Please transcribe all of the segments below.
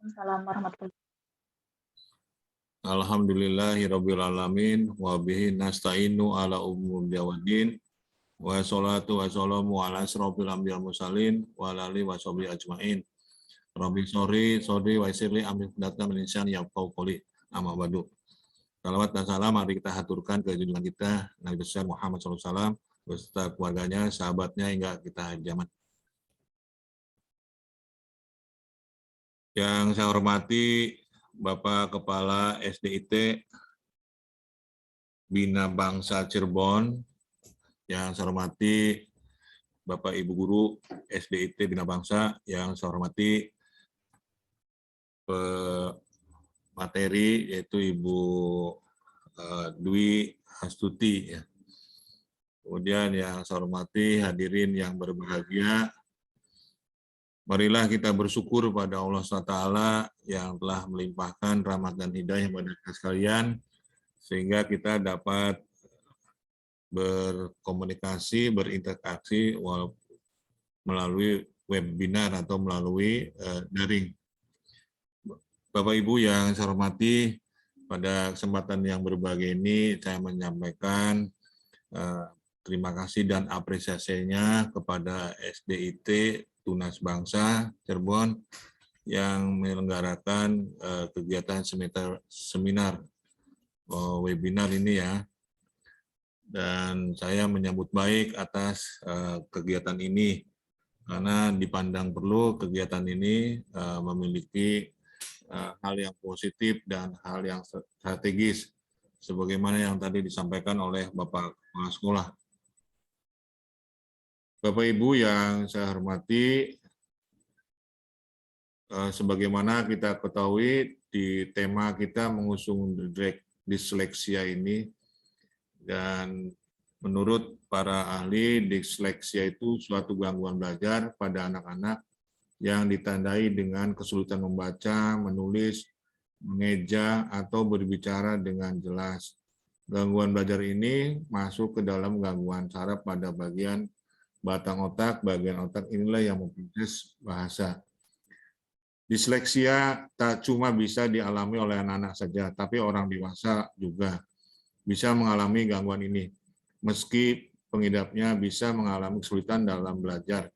Waalaikumsalam warahmatullahi Alhamdulillahirabbil alamin wa bihi nasta'inu ala umur jawadin wa salatu wassalamu ala asrofil anbiya'i mursalin wa ala alihi washabihi ajmain. Rabbi sori wa sirli amin data meninsan yaqau qoli amma badu. Salawat dan salam mari kita haturkan ke junjungan kita Nabi besar Muhammad SAW beserta keluarganya, sahabatnya hingga kita jamat. Yang saya hormati Bapak Kepala SDIT Bina Bangsa Cirebon, yang saya hormati Bapak Ibu Guru SDIT Bina Bangsa, yang saya hormati materi yaitu Ibu Dwi Astuti. Kemudian yang saya hormati hadirin yang berbahagia, marilah kita bersyukur pada Allah SWT yang telah melimpahkan rahmat dan hidayah kepada kita sekalian, sehingga kita dapat berkomunikasi, berinteraksi melalui webinar atau melalui daring. Bapak Ibu yang saya hormati, pada kesempatan yang berbahagia ini saya menyampaikan terima kasih dan apresiasinya kepada SDIT Tunas Bangsa Cirebon yang menyelenggarakan kegiatan seminar webinar ini ya. Dan saya menyambut baik atas kegiatan ini karena dipandang perlu kegiatan ini memiliki hal yang positif dan hal yang strategis sebagaimana yang tadi disampaikan oleh Bapak Kepala Sekolah. Bapak Ibu yang saya hormati, sebagaimana kita ketahui di tema kita mengusung disleksia ini, dan menurut para ahli disleksia itu suatu gangguan belajar pada anak-anak yang ditandai dengan kesulitan membaca, menulis, mengeja, atau berbicara dengan jelas. Gangguan belajar ini masuk ke dalam gangguan saraf pada bagian batang otak. Bagian otak inilah yang memproses bahasa. Disleksia tak cuma bisa dialami oleh anak-anak saja, tapi orang dewasa juga bisa mengalami gangguan ini. Meski pengidapnya bisa mengalami kesulitan dalam belajar,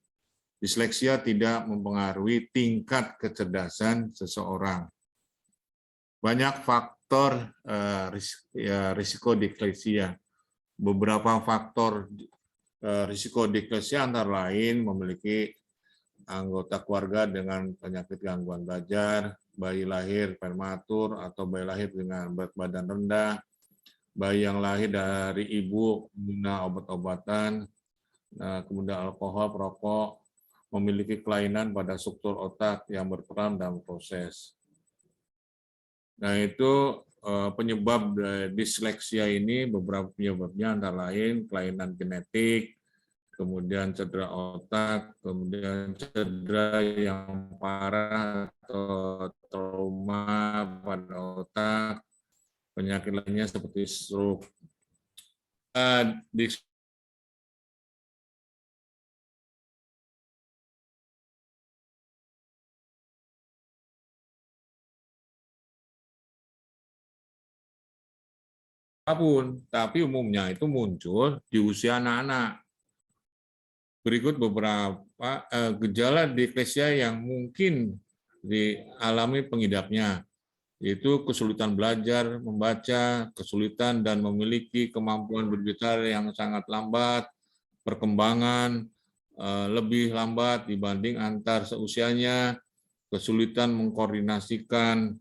disleksia tidak mempengaruhi tingkat kecerdasan seseorang. Banyak faktor risiko disleksia. Beberapa faktor risiko disleksia antara lain memiliki anggota keluarga dengan penyakit gangguan belajar, bayi lahir prematur atau bayi lahir dengan berat badan rendah, bayi yang lahir dari ibu pengguna obat-obatan, kemudian alkohol, perokok, memiliki kelainan pada struktur otak yang berperan dalam proses. Nah, itu penyebab disleksia ini, beberapa penyebabnya antara lain kelainan genetik, kemudian cedera otak, kemudian cedera yang parah atau trauma pada otak, penyakit lainnya seperti stroke. Tapi umumnya itu muncul di usia anak-anak. Berikut beberapa gejala disleksia yang mungkin dialami pengidapnya, yaitu kesulitan belajar, membaca, kesulitan dan memiliki kemampuan berbicara yang sangat lambat, perkembangan lebih lambat dibanding antar seusianya, kesulitan mengkoordinasikan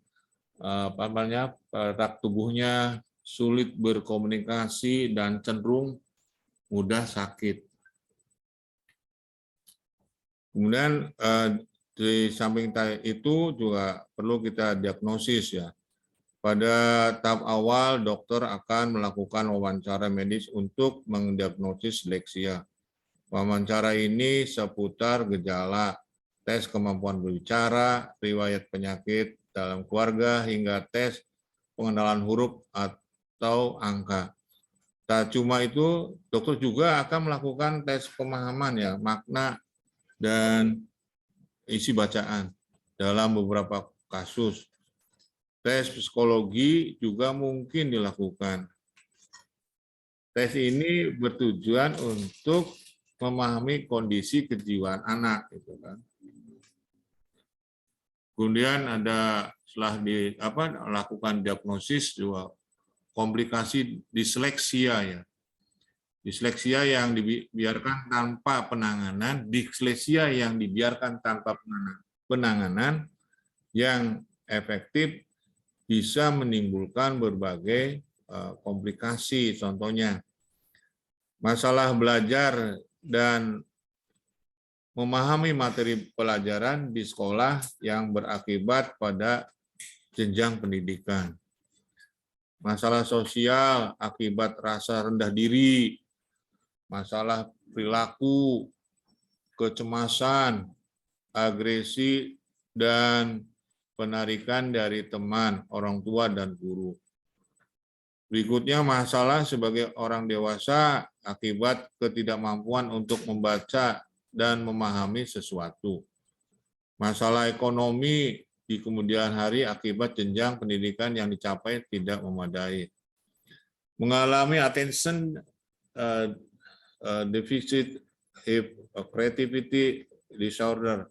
gerak tubuhnya, sulit berkomunikasi, dan cenderung mudah sakit. Kemudian di samping itu juga perlu kita diagnosis ya. Pada tahap awal dokter akan melakukan wawancara medis untuk mendiagnosis disleksia. Wawancara ini seputar gejala, tes kemampuan berbicara, riwayat penyakit dalam keluarga, hingga tes pengenalan huruf atau angka. Tak cuma itu, dokter juga akan melakukan tes pemahaman ya, makna dan isi bacaan. Dalam beberapa kasus. Tes psikologi juga mungkin dilakukan. Tes ini bertujuan untuk memahami kondisi kejiwaan anak, gitu kan. Kemudian ada setelah lakukan diagnosis juga komplikasi disleksia ya. Disleksia yang dibiarkan tanpa penanganan, disleksia yang dibiarkan tanpa penanganan yang efektif bisa menimbulkan berbagai komplikasi, contohnya masalah belajar dan memahami materi pelajaran di sekolah yang berakibat pada jenjang pendidikan. Masalah sosial akibat rasa rendah diri, masalah perilaku, kecemasan, agresi, dan penarikan dari teman, orang tua, dan guru. Berikutnya masalah sebagai orang dewasa akibat ketidakmampuan untuk membaca dan memahami sesuatu. Masalah ekonomi di kemudian hari akibat jenjang pendidikan yang dicapai tidak memadai. Mengalami attention deficit creativity disorder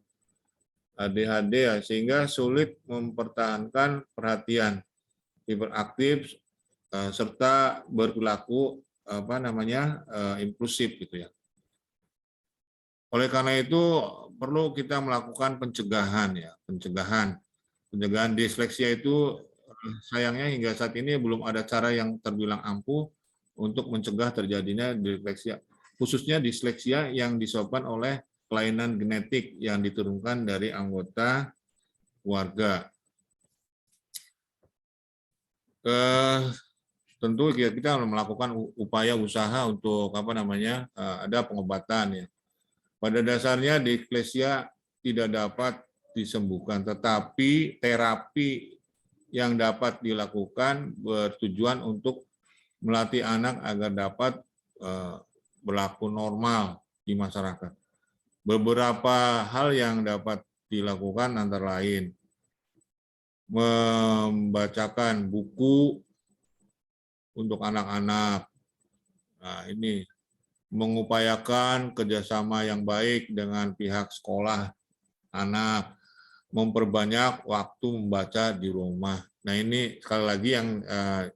ADHD sehingga sulit mempertahankan perhatian, hiperaktif serta berperilaku impulsif gitu ya. Oleh karena itu perlu kita melakukan pencegahan ya, pencegahan disleksia itu sayangnya hingga saat ini belum ada cara yang terbilang ampuh untuk mencegah terjadinya disleksia, khususnya disleksia yang disebabkan oleh kelainan genetik yang diturunkan dari anggota keluarga. Tentu kita melakukan upaya usaha untuk ada pengobatan ya. Pada dasarnya disleksia tidak dapat disembuhkan, tetapi terapi yang dapat dilakukan bertujuan untuk melatih anak agar dapat berlaku normal di masyarakat. Beberapa hal yang dapat dilakukan antara lain membacakan buku untuk anak-anak. Nah, ini mengupayakan kerjasama yang baik dengan pihak sekolah anak, memperbanyak waktu membaca di rumah. Nah, ini sekali lagi yang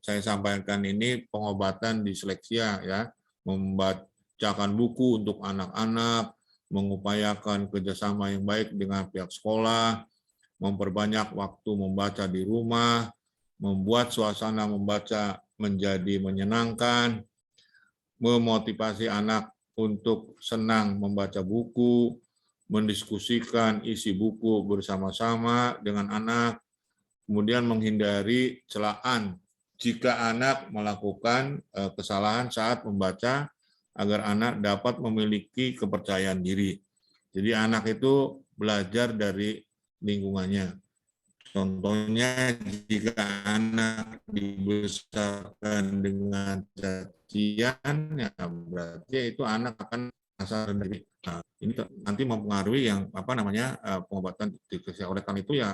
saya sampaikan ini pengobatan disleksia ya, membacakan buku untuk anak-anak, mengupayakan kerjasama yang baik dengan pihak sekolah, memperbanyak waktu membaca di rumah, membuat suasana membaca menjadi menyenangkan, memotivasi anak untuk senang membaca buku, mendiskusikan isi buku bersama-sama dengan anak, kemudian menghindari celaan jika anak melakukan kesalahan saat membaca agar anak dapat memiliki kepercayaan diri. Jadi anak itu belajar dari lingkungannya. Contohnya jika anak dibesarkan dengan cacian, ya berarti itu anak akan merasa rendah diri. Nah, ini nanti mempengaruhi yang pengobatan disleksia. Oleh karena itu ya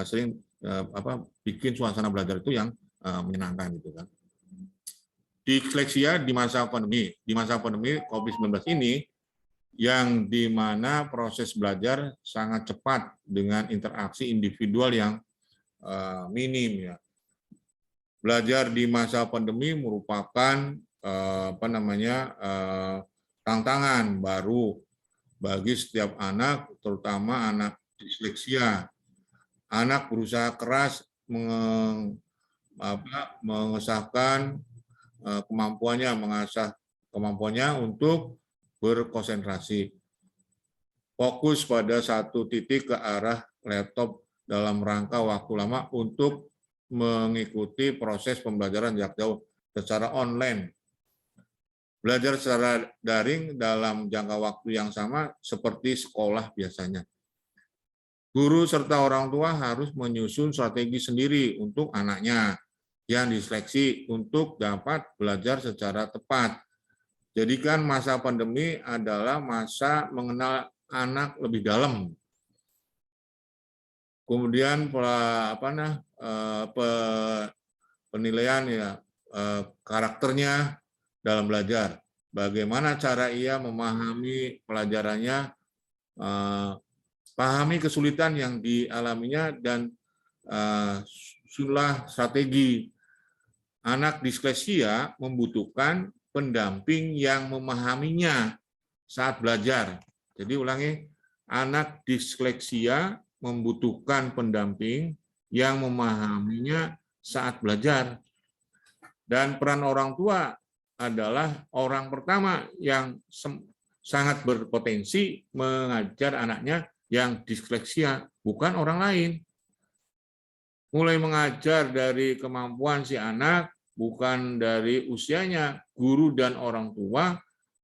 sering bikin suasana belajar itu yang menyenangkan gitu kan. Disleksia di masa pandemi COVID-19 ini yang di mana proses belajar sangat cepat dengan interaksi individual yang minim ya. Belajar di masa pandemi merupakan tantangan baru bagi setiap anak, terutama anak disleksia. Anak berusaha keras mengasah kemampuannya untuk berkonsentrasi. Fokus pada satu titik ke arah laptop dalam rangka waktu lama untuk mengikuti proses pembelajaran jarak jauh secara online. Belajar secara daring dalam jangka waktu yang sama seperti sekolah biasanya. Guru serta orang tua harus menyusun strategi sendiri untuk anaknya yang diseleksi untuk dapat belajar secara tepat. Jadikan masa pandemi adalah masa mengenal anak lebih dalam. Kemudian penilaian ya karakternya dalam belajar. Bagaimana cara ia memahami pelajarannya, pahami kesulitan yang dialaminya, dan strategi. Anak disleksia membutuhkan pendamping yang memahaminya saat belajar. Jadi ulangi, anak disleksia membutuhkan pendamping yang memahaminya saat belajar. Dan peran orang tua adalah orang pertama yang sangat berpotensi mengajar anaknya yang disleksia, bukan orang lain. Mulai mengajar dari kemampuan si anak, bukan dari usianya. Guru dan orang tua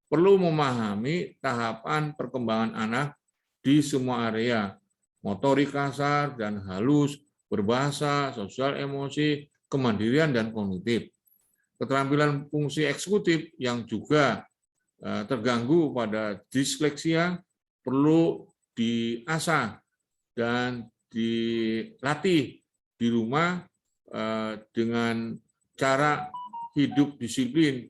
perlu memahami tahapan perkembangan anak di semua area, motorik kasar dan halus, berbahasa, sosial emosi, kemandirian, dan kognitif. Keterampilan fungsi eksekutif yang juga terganggu pada disleksia perlu diasah dan dilatih di rumah dengan cara hidup disiplin.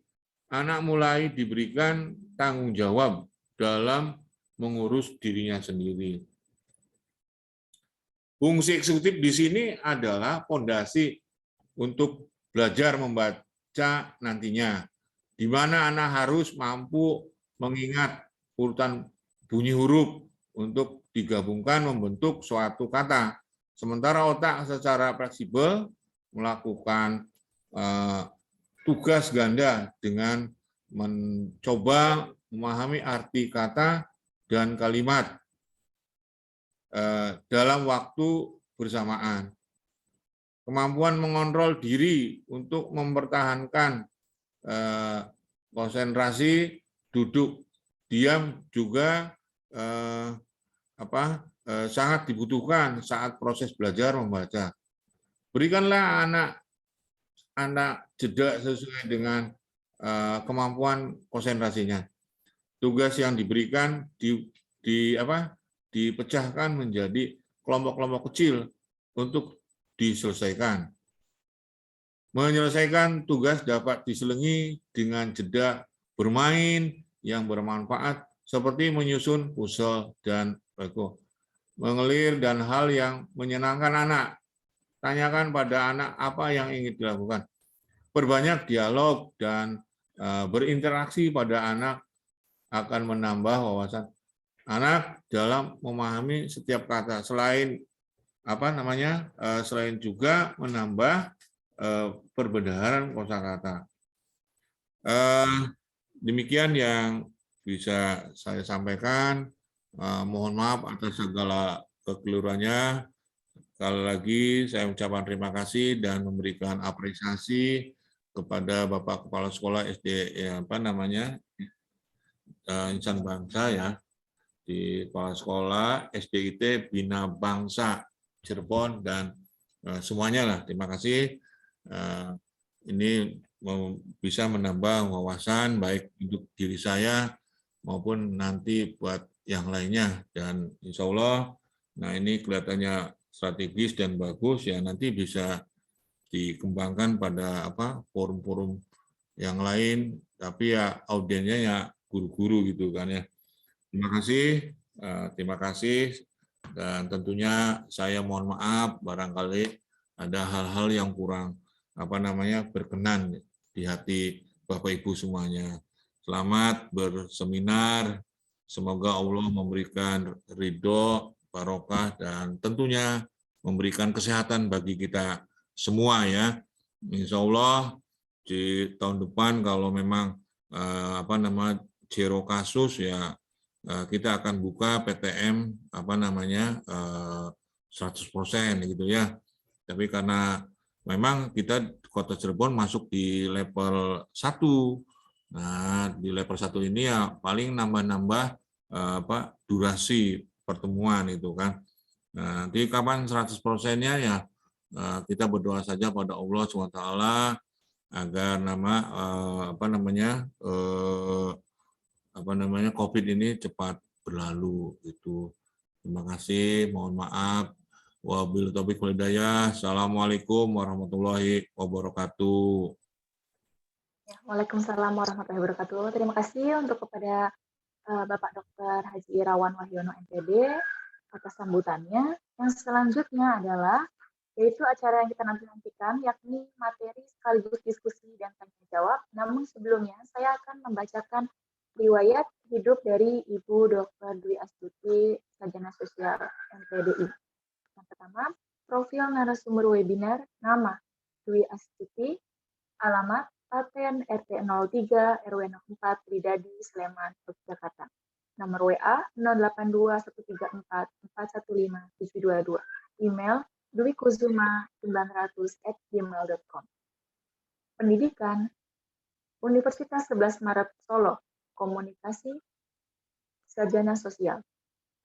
Anak mulai diberikan tanggung jawab dalam mengurus dirinya sendiri. Fungsi eksekutif di sini adalah fondasi untuk belajar membaca nantinya, di mana anak harus mampu mengingat urutan bunyi huruf untuk digabungkan membentuk suatu kata. Sementara otak secara fleksibel melakukan tugas ganda dengan mencoba memahami arti kata dan kalimat dalam waktu bersamaan. Kemampuan mengontrol diri untuk mempertahankan konsentrasi, duduk diam juga sangat dibutuhkan saat proses belajar membaca. Berikanlah anak jeda sesuai dengan kemampuan konsentrasinya. Tugas yang diberikan dipecahkan menjadi kelompok-kelompok kecil untuk diselesaikan. Menyelesaikan tugas dapat diselingi dengan jeda bermain yang bermanfaat seperti menyusun puzzle dan Lego. Mengelir dan hal yang menyenangkan anak. Tanyakan pada anak apa yang ingin dilakukan. Perbanyak dialog dan berinteraksi pada anak akan menambah wawasan anak dalam memahami setiap kata. Selain selain juga menambah perbendaharaan kosakata. Demikian yang bisa saya sampaikan. Mohon maaf atas segala kekeliruannya. Sekali lagi saya ucapkan terima kasih dan memberikan apresiasi kepada Bapak Kepala Sekolah SD Insan Bangsa ya, di Kepala Sekolah SDIT Bina Bangsa Cirebon dan semuanya lah. Terima kasih. Ini bisa menambah wawasan baik untuk diri saya maupun nanti buat yang lainnya, dan insya Allah ini kelihatannya strategis dan bagus ya, nanti bisa dikembangkan pada forum-forum yang lain, tapi ya audiennya ya guru-guru gitu kan ya. Terima kasih, dan tentunya saya mohon maaf barangkali ada hal-hal yang kurang berkenan di hati Bapak Ibu semuanya. Selamat berseminar, semoga Allah memberikan ridho, barokah, dan tentunya memberikan kesehatan bagi kita semua ya. Insya Allah di tahun depan kalau memang zero kasus ya, kita akan buka PTM 100% gitu ya. Tapi karena memang kita Kota Cirebon masuk di level 1. Nah, di level 1 ini ya paling nambah-nambah durasi pertemuan itu kan. Nah, nanti kapan 100%-nya ya kita berdoa saja pada Allah SWT agar COVID ini cepat berlalu gitu. Terima kasih, mohon maaf Wabillahi taufiq wal hidayah. Assalamualaikum warahmatullahi wabarakatuh. Ya, Waalaikumsalam warahmatullahi wabarakatuh. Terima kasih untuk kepada Bapak Dr. Haji Irawan Wahyono MPD atas sambutannya. Yang selanjutnya adalah yaitu acara yang kita nantikan, yakni materi sekaligus diskusi dan tanya jawab. Namun sebelumnya saya akan membacakan riwayat hidup dari Ibu Dr. Dwi Astuti, Sarjana Sosial MPDI. Yang pertama, profil narasumber webinar, nama Dwi Astuti, alamat Klaten RT 03 RW 04 Tridadi Sleman Yogyakarta. Nomor WA 082134415722. Email dwikuzuma900@gmail.com. Pendidikan Universitas 11 Maret Solo, Komunikasi Sarjana Sosial.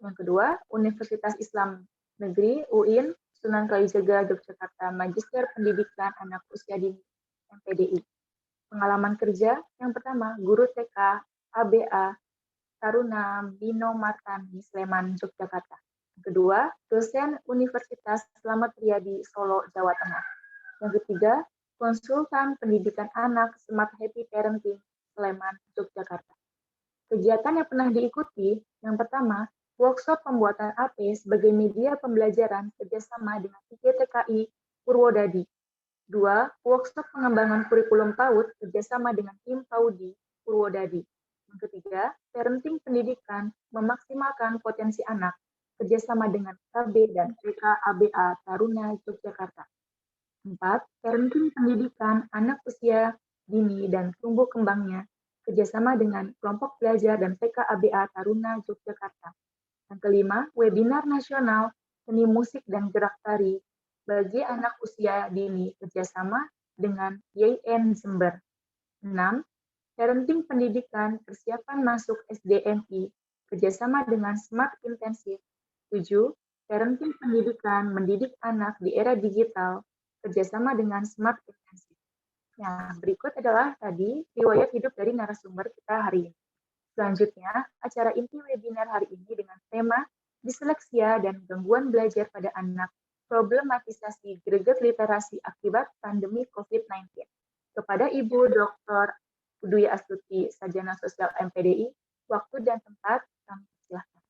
Yang kedua, Universitas Islam Negeri UIN Sunan Kalijaga Yogyakarta, Magister Pendidikan Anak Usia Dini MPDI. Pengalaman kerja yang pertama, guru TK ABA Taruna Bino Martani Sleman Yogyakarta. Yang kedua, dosen Universitas Slamet Riyadi Solo Jawa Tengah. Yang ketiga, konsultan pendidikan anak Smart Happy Parenting Sleman Yogyakarta. Kegiatan yang pernah diikuti, yang pertama, workshop pembuatan AP sebagai media pembelajaran kerjasama dengan IGTKI Purwodadi. 2. Workshop pengembangan kurikulum PAUD kerjasama dengan tim PAUDI Purwodadi. Yang ketiga, parenting pendidikan memaksimalkan potensi anak kerjasama dengan KB dan TK ABA Taruna Yogyakarta. 4. Parenting pendidikan anak usia dini dan tumbuh kembangnya kerjasama dengan kelompok belajar dan TK ABA Taruna Yogyakarta. Yang kelima, webinar nasional seni musik dan gerak tari bagi anak usia dini kerjasama dengan YN Jember. 6. Parenting pendidikan persiapan masuk SDMI kerjasama dengan Smart Intensif. 7. Parenting pendidikan mendidik anak di era digital kerjasama dengan Smart Intensif. Nah, berikut adalah tadi riwayat hidup dari narasumber kita hari ini. Selanjutnya, acara inti webinar hari ini dengan tema disleksia dan gangguan belajar pada anak, problematisasi greget literasi akibat pandemi COVID-19. Kepada Ibu Dr. Dwi Astuti, Sarjana Sosial MPDI, waktu dan tempat kami persilahkan.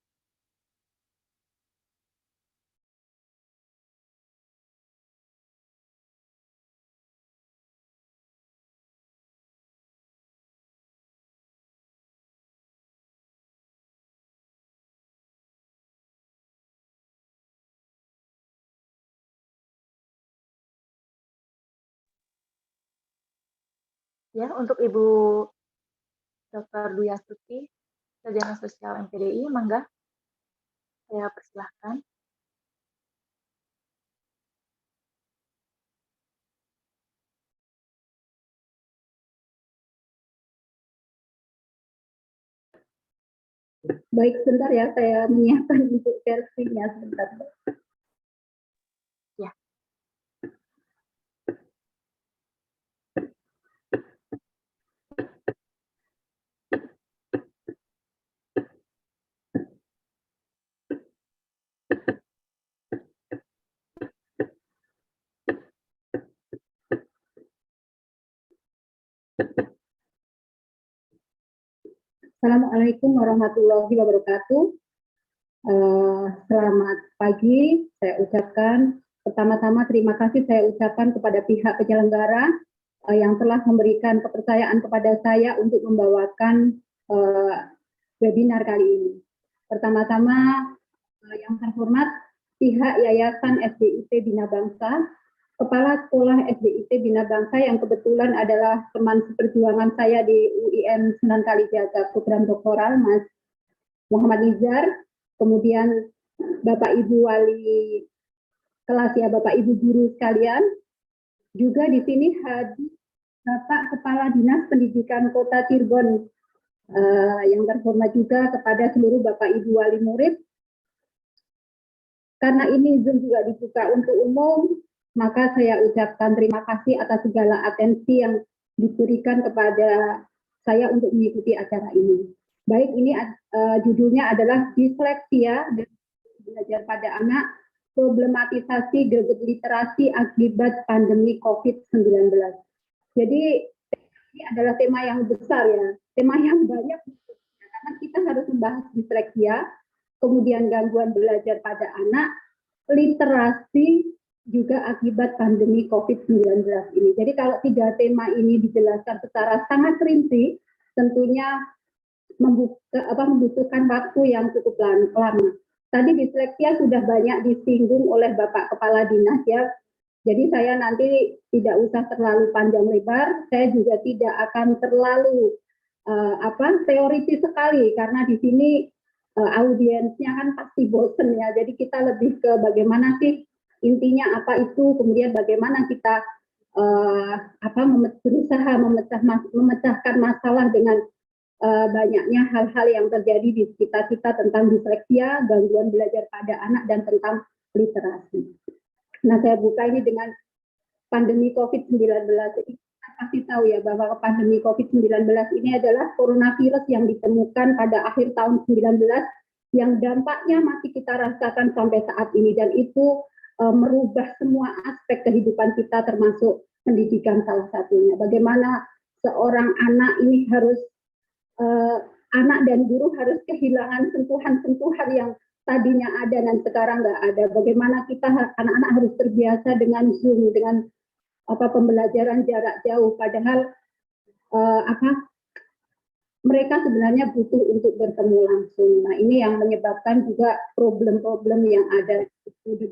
Ya, untuk Ibu Dr. Dwi Astuti, Sarjana Sosial MPDI, mangga saya persilahkan. Baik, sebentar ya, saya menyiapkan untuk versinya sebentar. Ya. Assalamualaikum warahmatullahi wabarakatuh. Selamat pagi, saya ucapkan pertama-tama terima kasih saya ucapkan kepada pihak penyelenggara yang telah memberikan kepercayaan kepada saya untuk membawakan webinar kali ini. Pertama-tama yang terhormat pihak Yayasan SDIT Bina Bangsa, Kepala Sekolah SDIT Bina Bangsa yang kebetulan adalah teman seperjuangan saya di UIN Sunan Kalijaga program doktoral, Mas Muhammad Nizar, kemudian Bapak Ibu Wali kelas ya, Bapak Ibu guru sekalian, juga di sini hadir Bapak Kepala Dinas Pendidikan Kota Cirebon, yang terhormat juga kepada seluruh Bapak Ibu Wali murid. Karena ini Zoom juga dibuka untuk umum, maka saya ucapkan terima kasih atas segala atensi yang diberikan kepada saya untuk mengikuti acara ini. Baik, ini judulnya adalah disleksia dan belajar pada anak, problematisasi greget literasi akibat pandemi COVID-19. Jadi ini adalah tema yang besar ya, tema yang banyak karena kita harus membahas disleksia, kemudian gangguan belajar pada anak, literasi juga akibat pandemi COVID-19 ini. Jadi kalau 3 tema ini dijelaskan secara sangat rinci, tentunya membutuhkan waktu yang cukup lama. Tadi disleksia sudah banyak disinggung oleh Bapak Kepala Dinas ya. Jadi saya nanti tidak usah terlalu panjang lebar, saya juga tidak akan terlalu teoritis sekali karena di sini audiensnya kan pasti bosen ya. Jadi kita lebih ke bagaimana sih intinya apa itu, kemudian bagaimana kita berusaha memecahkan masalah dengan banyaknya hal-hal yang terjadi di sekitar kita tentang disleksia, gangguan belajar pada anak, dan tentang literasi. Nah, saya buka ini dengan pandemi COVID-19. Kita pasti tahu ya bahwa pandemi COVID-19 ini adalah coronavirus yang ditemukan pada akhir tahun 19 yang dampaknya masih kita rasakan sampai saat ini, dan itu merubah semua aspek kehidupan kita termasuk pendidikan salah satunya. Bagaimana seorang anak ini harus anak dan guru harus kehilangan sentuhan-sentuhan yang tadinya ada dan sekarang nggak ada. Bagaimana kita anak-anak harus terbiasa dengan Zoom, dengan pembelajaran jarak jauh, padahal mereka sebenarnya butuh untuk bertemu langsung. Nah, ini yang menyebabkan juga problem-problem yang ada,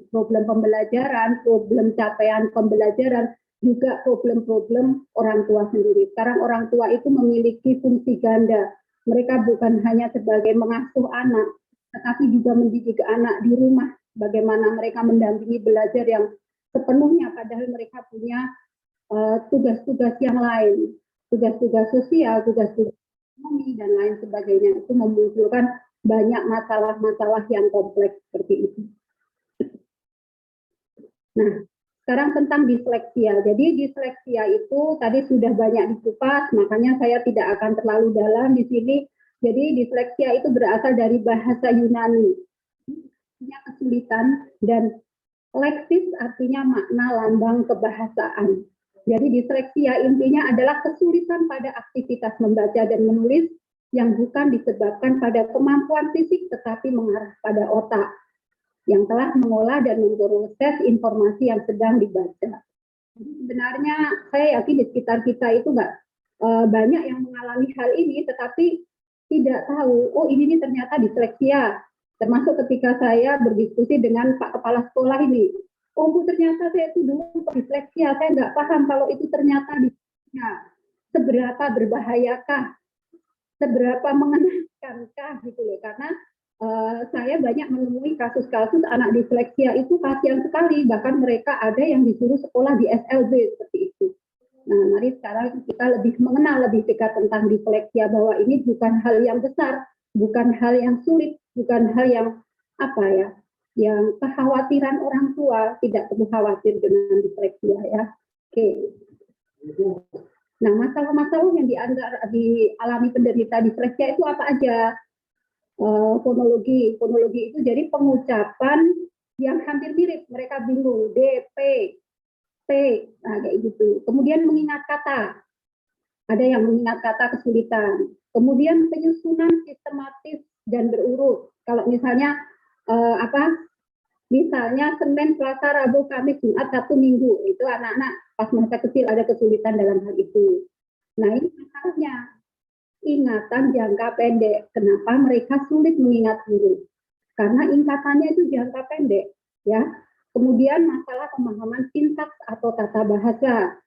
problem pembelajaran, problem capaian pembelajaran, juga problem-problem orang tua sendiri. Sekarang orang tua itu memiliki fungsi ganda. Mereka bukan hanya sebagai mengasuh anak, tetapi juga mendidik anak di rumah. Bagaimana mereka mendampingi belajar yang sepenuhnya, padahal mereka punya tugas-tugas yang lain, tugas-tugas sosial, tugas-tugas ekonomi, dan lain sebagainya. Itu memunculkan banyak masalah-masalah yang kompleks seperti itu. Nah, sekarang tentang disleksia. Jadi disleksia itu tadi sudah banyak dikupas, makanya saya tidak akan terlalu dalam di sini. Jadi disleksia itu berasal dari bahasa Yunani, artinya kesulitan, dan leksis artinya makna lambang kebahasaan. Jadi disleksia intinya adalah kesulitan pada aktivitas membaca dan menulis yang bukan disebabkan pada kemampuan fisik tetapi mengarah pada otak yang telah mengolah dan memproses informasi yang sedang dibaca. Sebenarnya saya yakin di sekitar kita itu banyak yang mengalami hal ini, tetapi tidak tahu, oh ini ternyata disleksia. Termasuk ketika saya berdiskusi dengan Pak Kepala Sekolah ini, oh Bu, ternyata saya itu dulu disleksia, saya nggak paham kalau itu ternyata disleksia. Seberapa berbahayakah, seberapa mengenaskankah gitu loh, karena saya banyak menemui kasus-kasus anak disleksia itu kasihan sekali, bahkan mereka ada yang disuruh sekolah di SLB seperti itu. Nah, mari sekarang kita lebih mengenal lebih dekat tentang disleksia, bahwa ini bukan hal yang besar, bukan hal yang sulit, bukan hal yang yang kekhawatiran orang tua, tidak perlu khawatir dengan disleksia ya. Oke. Nah, masalah-masalah yang dialami penderita disleksia itu apa aja? Fonologi itu jadi pengucapan yang hampir mirip, mereka bingung, D, P, T, nah kayak gitu. Kemudian mengingat kata, ada yang mengingat kata kesulitan. Kemudian penyusunan sistematis dan berurut. Kalau misalnya misalnya Senin, Selasa, Rabu, Kamis, Jumat, Sabtu, Minggu, itu anak-anak pas masa kecil ada kesulitan dalam hal itu. Nah, ini masalahnya. Ingatan jangka pendek. Kenapa mereka sulit mengingat huruf? Karena ingkatannya itu jangka pendek, ya. Kemudian masalah pemahaman sintaks atau tata bahasa.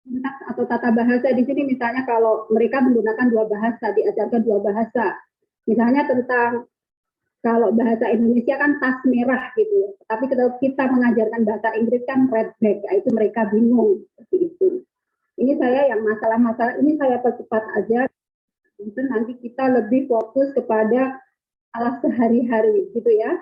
Sintaks atau tata bahasa di sini misalnya kalau mereka menggunakan 2 bahasa, diajarkan 2 bahasa. Misalnya tentang kalau bahasa Indonesia kan tas merah gitu. Tapi kalau kita mengajarkan bahasa Inggris kan red bag, itu mereka bingung seperti itu. Ini saya yang masalah-masalah ini saya percepat aja. Itu nanti kita lebih fokus kepada masalah sehari-hari gitu ya.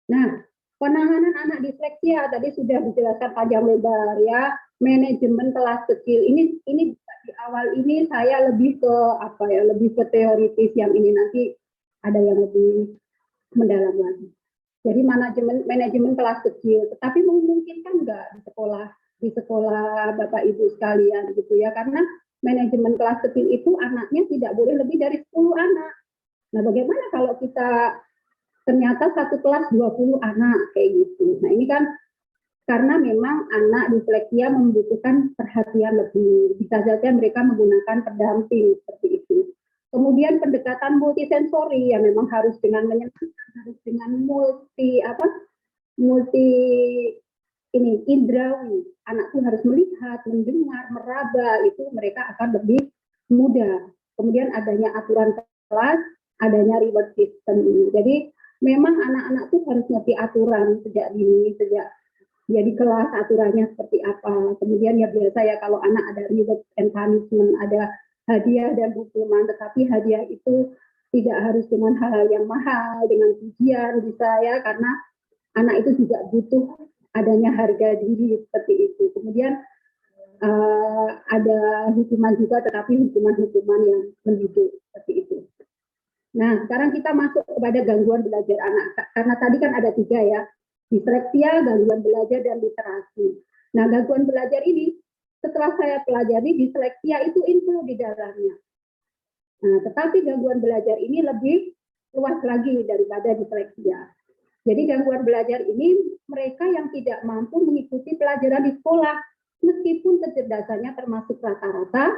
Nah, penanganan anak disleksia tadi sudah dijelaskan panjang lebar ya. Manajemen kelas kecil ini di awal ini saya lebih ke lebih ke teoritis, yang ini nanti ada yang lebih mendalam lagi. Jadi manajemen kelas kecil, tetapi memungkinkan nggak di sekolah Bapak Ibu sekalian gitu ya, karena manajemen kelas kecil itu anaknya tidak boleh lebih dari 10 anak. Nah, bagaimana kalau kita ternyata satu kelas 20 anak kayak gitu. Nah, ini kan karena memang anak disleksia membutuhkan perhatian lebih. Bisa saja mereka menggunakan pendamping seperti itu. Kemudian pendekatan multisensori yang memang harus dengan menyenangkan, harus dengan multi indrawi. Anak pun harus melihat, mendengar, meraba, itu mereka akan lebih mudah. Kemudian adanya aturan kelas, adanya reward system. Jadi memang anak-anak tuh harus ngerti aturan sejak dini, sejak jadi kelas aturannya seperti apa. Kemudian ya biasa ya kalau anak ada reward and punishment, ada hadiah dan hukuman, tetapi hadiah itu tidak harus dengan hal yang mahal, dengan pujian bisa ya, karena anak itu juga butuh adanya harga diri seperti itu. Kemudian ada hukuman juga, tetapi hukuman-hukuman yang mendidik seperti itu. Nah, sekarang kita masuk kepada gangguan belajar anak. Karena tadi kan ada 3 ya, disleksia, gangguan belajar, dan literasi. Nah, gangguan belajar ini setelah saya pelajari, disleksia itu include di dalamnya. Nah, tetapi gangguan belajar ini lebih luas lagi daripada disleksia. Jadi gangguan belajar ini mereka yang tidak mampu mengikuti pelajaran di sekolah, meskipun kecerdasannya termasuk rata-rata,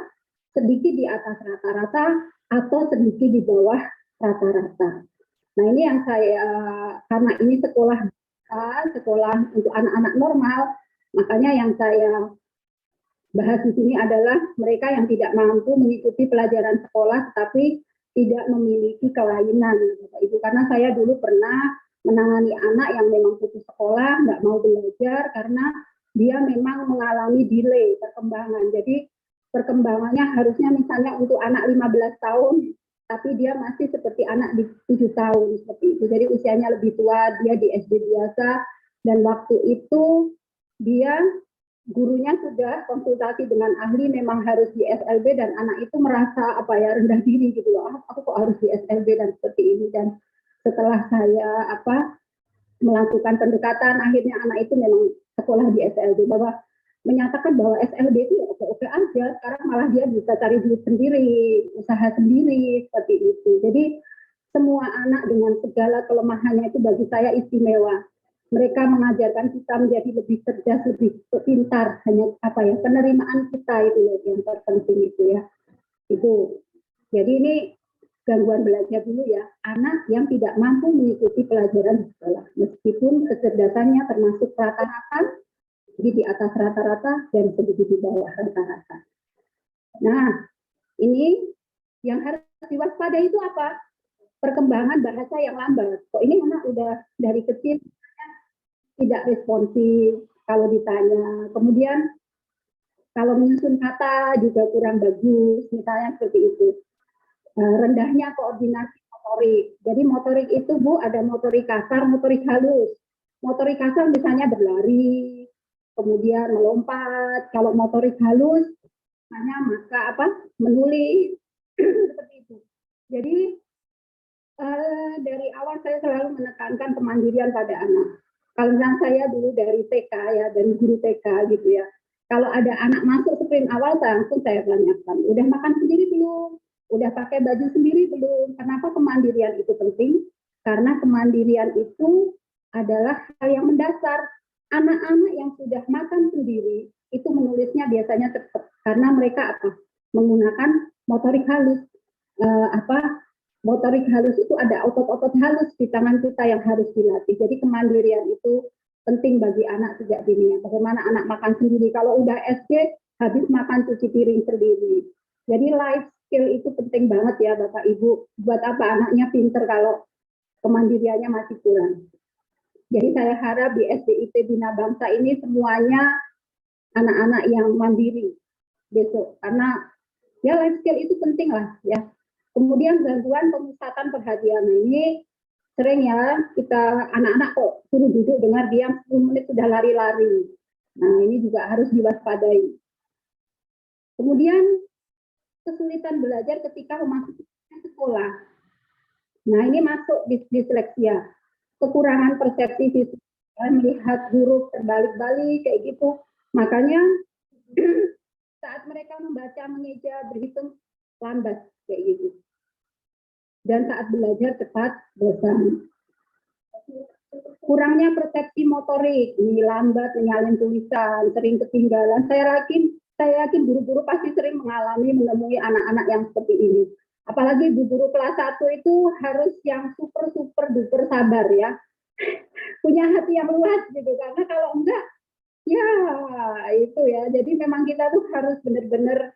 sedikit di atas rata-rata, atau sedikit di bawah rata-rata. Nah, ini yang saya, karena ini sekolah untuk anak-anak normal, makanya yang saya bahas di sini adalah mereka yang tidak mampu mengikuti pelajaran sekolah tetapi tidak memiliki kelainan, Bapak Ibu. Karena saya dulu pernah menangani anak yang memang putus sekolah, nggak mau belajar karena dia memang mengalami delay perkembangan. Jadi perkembangannya harusnya misalnya untuk anak 15 tahun, tapi dia masih seperti anak di 7 tahun seperti itu. Jadi usianya lebih tua, dia di SD biasa, dan waktu itu dia gurunya sudah konsultasi dengan ahli, memang harus di SLB, dan anak itu merasa rendah diri gitu loh, aku kok harus di SLB dan seperti ini. Dan setelah saya melakukan pendekatan, akhirnya anak itu memang sekolah di SLB, bahwa menyatakan bahwa SLB itu ya oke-oke aja, sekarang malah dia bisa cari duit sendiri, usaha sendiri, seperti itu. Jadi semua anak dengan segala kelemahannya itu bagi saya istimewa. Mereka mengajarkan kita menjadi lebih cerdas, lebih pintar. Hanya penerimaan kita itu yang terpenting itu ya. Itu. Jadi ini gangguan belajar dulu ya. Anak yang tidak mampu mengikuti pelajaran di sekolah, meskipun kecerdasannya termasuk rata-rata, jadi di atas rata-rata dan sedikit di bawah rata-rata. Nah, ini yang harus diwaspadai itu apa? Perkembangan bahasa yang lambat. Kok ini anak udah dari kecil tidak responsif kalau ditanya. Kemudian kalau menyusun kata juga kurang bagus, misalnya seperti itu. Rendahnya koordinasi motorik. Jadi motorik itu Bu, ada motorik kasar, motorik halus. Motorik kasar misalnya berlari, kemudian melompat. Kalau motorik halus, misalnya menulis, seperti itu. Jadi dari awal saya selalu menekankan kemandirian pada anak. Kalau misalnya saya dulu dari TK ya, dari guru TK gitu ya. Kalau ada anak masuk sprint awal, langsung saya tanyakan, udah makan sendiri belum? Udah pakai baju sendiri belum? Kenapa kemandirian itu penting? Karena kemandirian itu adalah hal yang mendasar. Anak-anak yang sudah makan sendiri, itu menulisnya biasanya cepat. Karena mereka menggunakan motorik halus. Motorik halus itu ada otot-otot halus di tangan kita yang harus dilatih. Jadi kemandirian itu penting bagi anak sejak dini. Bagaimana anak makan sendiri. Kalau udah SD, habis makan cuci piring sendiri. Jadi life skill itu penting banget ya Bapak Ibu. Buat apa anaknya pinter kalau kemandiriannya masih kurang. Jadi saya harap di SDIT Bina Bangsa ini semuanya anak-anak yang mandiri besok. Karena ya life skill itu penting lah ya. Kemudian gangguan pemusatan perhatian. Ini sering ya kita anak-anak kok suruh duduk dengar diam 10 menit sudah lari-lari. Nah, ini juga harus diwaspadai. Kemudian kesulitan belajar ketika memasuki sekolah. Nah, ini masuk disleksia. kekurangan persepsi visual, melihat huruf terbalik-balik kayak gitu. Makanya saat mereka membaca, mengeja, berhitung lambat kayak gitu. Dan saat belajar cepat bosan. Kurangnya persepsi motorik, ini lambat menyalin tulisan, sering ketinggalan. Saya yakin guru-guru pasti sering mengalami menemui anak-anak yang seperti ini. Apalagi guru kelas 1 itu harus yang super duper sabar ya. Punya hati yang luas gitu, karena kalau enggak ya itu ya. Jadi memang kita tuh harus benar-benar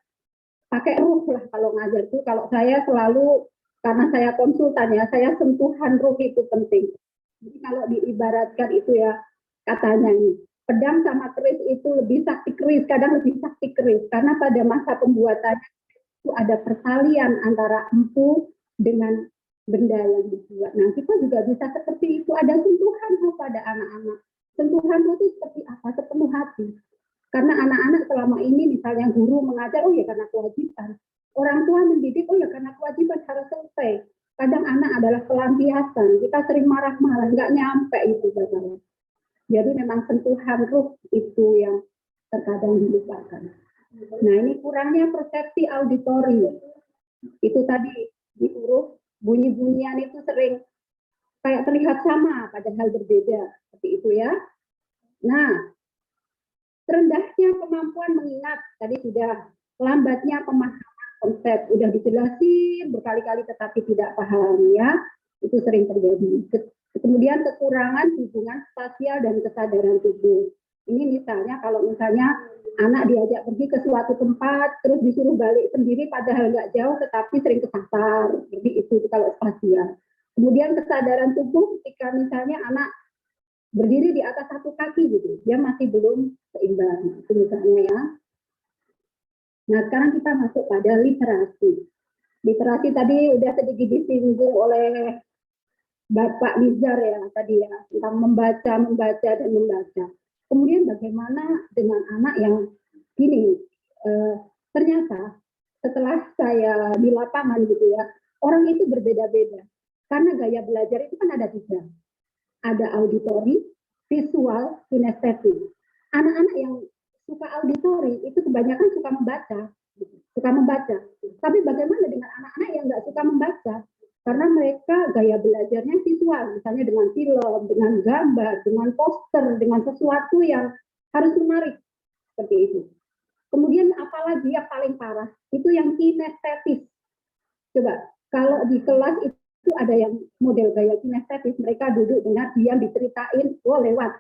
pakai ruh lah kalau ngajar tuh. Kalau saya selalu, karena saya konsultan ya, saya sentuhan ruh itu penting. Jadi kalau diibaratkan itu ya, katanya nih, pedang sama keris itu lebih sakti keris, kadang lebih sakti keris, karena pada masa pembuatannya itu ada persalian antara empu dengan benda yang dibuat. Nah, kita juga bisa seperti itu, ada sentuhan ruh pada anak-anak. Sentuhan ruh itu seperti apa? Sepenuh hati. Karena anak-anak selama ini misalnya guru mengajar, oh ya karena kewajiban. Orang tua mendidik, oh ya karena kewajiban harus selesai. Kadang anak adalah pelampiasan, kita sering marah-marah, nggak nyampe itu bagian. Jadi memang sentuhan ruh itu yang terkadang dilupakan. Nah ini kurangnya persepsi auditori. Itu tadi di huruf, bunyi-bunyian itu sering kayak terlihat sama, padahal berbeda. Seperti itu ya. Nah, rendahnya kemampuan mengingat, tadi sudah, lambatnya pemahaman konsep, udah dijelasin berkali-kali tetapi tidak paham ya, itu sering terjadi. Kemudian kekurangan hubungan spasial dan kesadaran tubuh. Ini misalnya kalau misalnya anak diajak pergi ke suatu tempat, terus disuruh balik sendiri padahal nggak jauh tetapi sering kesasar, jadi itu kalau spasial. Kemudian kesadaran tubuh ketika misalnya anak berdiri di atas satu kaki gitu, dia masih belum seimbang, itu misalnya ya. Nah, sekarang kita masuk pada literasi. Literasi tadi udah sedikit disinggung oleh Bapak Nizar ya, tadi ya, tentang membaca, dan membaca. Kemudian bagaimana dengan anak yang gini, ternyata setelah saya di lapangan gitu ya, orang itu berbeda-beda. Karena gaya belajar itu kan ada 3. Ada auditori, visual, kinestetik. Anak-anak yang suka auditori itu kebanyakan suka membaca. Tapi bagaimana dengan anak-anak yang nggak suka membaca? Karena mereka gaya belajarnya visual, misalnya dengan film, dengan gambar, dengan poster, dengan sesuatu yang harus menarik seperti itu. Kemudian apalagi yang paling parah itu yang kinestetis. Coba kalau di kelas itu ada yang model gaya kinestetis, mereka duduk dengan diam diceritain, oh lewat.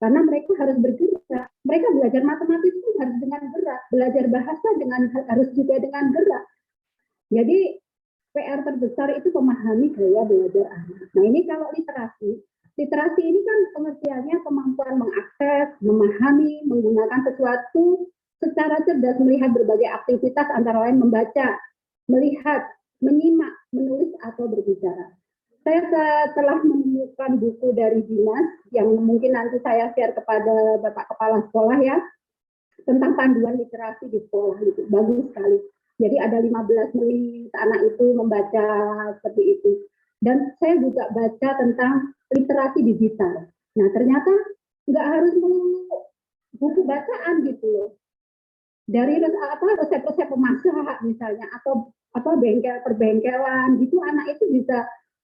Karena mereka harus bergerak. Mereka belajar matematik itu harus dengan gerak, belajar bahasa harus juga dengan gerak. Jadi PR terbesar itu memahami gaya belajar anak. Nah ini kalau literasi ini kan pengertiannya kemampuan mengakses, memahami, menggunakan sesuatu secara cerdas, melihat berbagai aktivitas antara lain membaca, melihat, menyimak, menulis atau berbicara. Saya telah menemukan buku dari Dinas yang mungkin nanti saya share kepada Bapak Kepala Sekolah ya, tentang panduan literasi di sekolah itu. Bagus sekali. Jadi ada 15 menit anak itu membaca seperti itu. Dan saya juga baca tentang literasi digital. Nah ternyata nggak harus buku bacaan gitu loh. Dari resep-resep memasak misalnya atau perbengkelan gitu, anak itu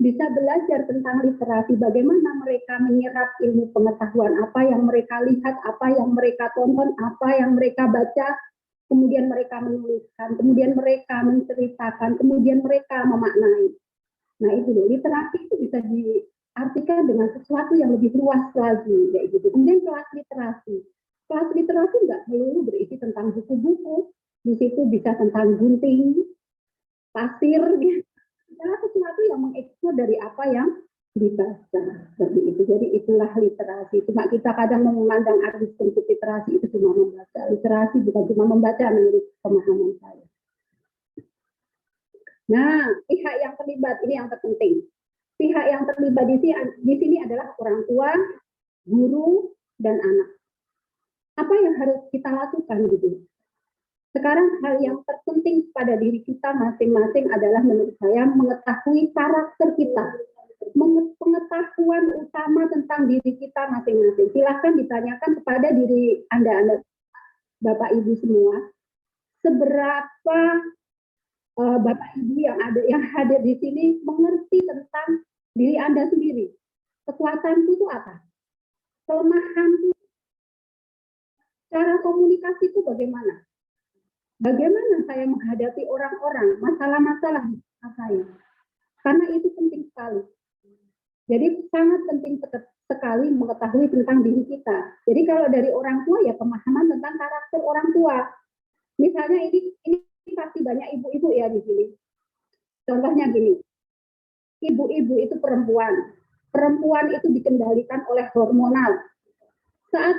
bisa belajar tentang literasi, bagaimana mereka menyerap ilmu pengetahuan, apa yang mereka lihat, apa yang mereka tonton, apa yang mereka baca, kemudian mereka menuliskan, kemudian mereka menceritakan, kemudian mereka memaknai. Nah itu loh, literasi itu bisa diartikan dengan sesuatu yang lebih luas lagi, kayak gitu. Kemudian kelas literasi nggak melulu berisi tentang buku-buku, di situ bisa tentang gunting, pasir, gitu. Sesuatu yang mengeksplor dari apa yang dibaca seperti itu. Jadi itulah literasi. Cuma kita kadang memandang arti untuk literasi itu cuma membaca. Literasi bukan cuma membaca menurut pemahaman saya. Nah, pihak yang terlibat ini yang terpenting. Pihak yang terlibat di sini adalah orang tua, guru, dan anak. Apa yang harus kita lakukan gitu? Sekarang hal yang terpenting pada diri kita masing-masing adalah menurut saya mengetahui karakter kita. pengetahuan utama tentang diri kita masing-masing. Silahkan ditanyakan kepada diri Anda, Bapak Ibu semua, seberapa Bapak Ibu yang hadir di sini mengerti tentang diri Anda sendiri. Kekuatanku itu apa? Kelemahanku, cara komunikasi itu bagaimana? Bagaimana saya menghadapi orang-orang, masalah-masalah di sekitar saya? Karena itu penting sekali. Jadi sangat penting sekali mengetahui tentang diri kita. Jadi kalau dari orang tua ya pemahaman tentang karakter orang tua. Misalnya ini pasti banyak ibu-ibu ya di sini. Contohnya gini, ibu-ibu itu perempuan. Perempuan itu dikendalikan oleh hormonal. Saat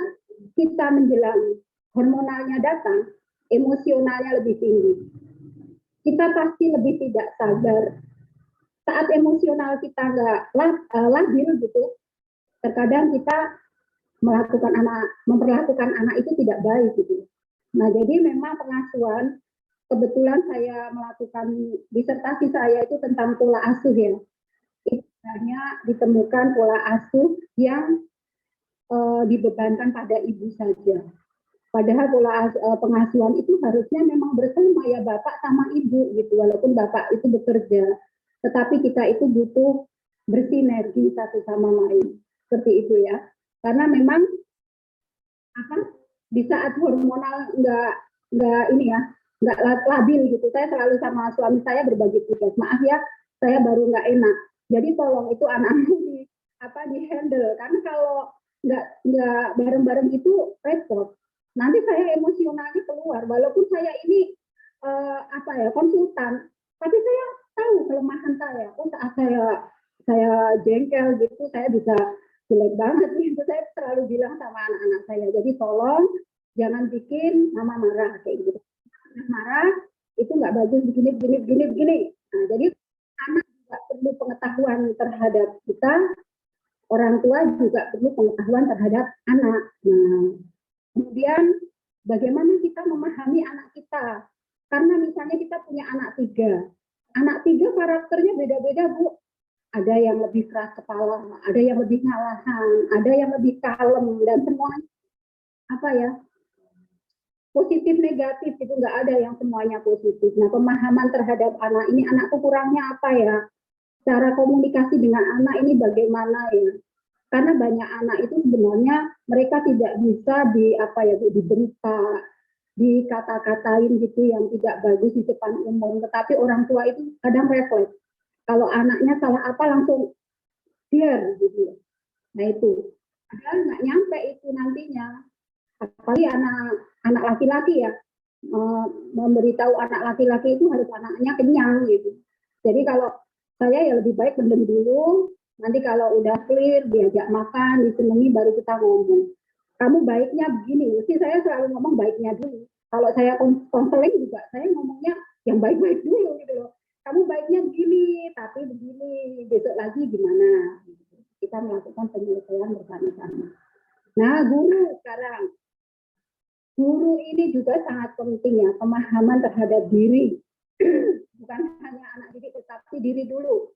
kita menjelang hormonalnya datang, emosionalnya lebih tinggi. Kita pasti lebih tidak sabar. Saat emosional kita nggak labil gitu, terkadang kita memperlakukan anak itu tidak baik gitu. Nah, jadi memang pengasuhan, kebetulan saya melakukan disertasi saya itu tentang pola asuh ya. Hanya ditemukan pola asuh yang dibebankan pada ibu saja. Padahal pola pengasuhan itu harusnya memang bersama ya bapak sama ibu gitu, walaupun bapak itu bekerja. Tetapi kita itu butuh bersinergi satu sama lain, seperti itu ya. Karena memang di saat hormonal nggak labil gitu. Saya selalu sama suami saya berbagi tugas. Maaf ya, saya baru nggak enak. Jadi tolong itu anakmu di handle. Karena kalau nggak bareng-bareng itu repot. Nanti saya emosionalnya keluar. Walaupun saya ini konsultan, tapi saya tahu kelemahan saya. Oh, saat saya jengkel gitu, saya bisa jelek banget gitu. Saya selalu bilang sama anak-anak saya. Jadi tolong jangan bikin mama marah kayak gitu. Marah itu nggak bagus begini. Nah, jadi anak juga perlu pengetahuan terhadap kita. Orang tua juga perlu pengetahuan terhadap anak. Nah, kemudian bagaimana kita memahami anak kita? Karena misalnya kita punya anak tiga. Anak tiga karakternya beda-beda, Bu. Ada yang lebih keras kepala, ada yang lebih ngalahan, ada yang lebih kalem, dan semuanya positif negatif itu nggak ada yang semuanya positif. Nah, pemahaman terhadap anak ini, anakku kurangnya apa ya? Cara komunikasi dengan anak ini bagaimana ya? Karena banyak anak itu sebenarnya mereka tidak bisa dibentak, dikata-katain gitu yang tidak bagus di depan umum. Tetapi orang tua itu kadang refleks. Kalau anaknya salah apa langsung biar gitu. Nah itu, padahal nggak nyampe itu nantinya. Apalagi anak laki-laki ya, memberitahu anak laki-laki itu harus anaknya kenyang gitu. Jadi kalau saya ya lebih baik pendem dulu, nanti kalau udah clear diajak makan, disenangi baru kita ngomong. Kamu baiknya begini, mesti saya selalu ngomong baiknya dulu. Kalau saya konseling juga, saya ngomongnya yang baik-baik dulu gitu loh. Kamu baiknya begini, tapi begini, besok lagi gimana? Kita melakukan penyelesaian bersama-sama. Nah, guru sekarang. Guru ini juga sangat penting ya, pemahaman terhadap diri. Bukan hanya anak didik, tetapi diri dulu.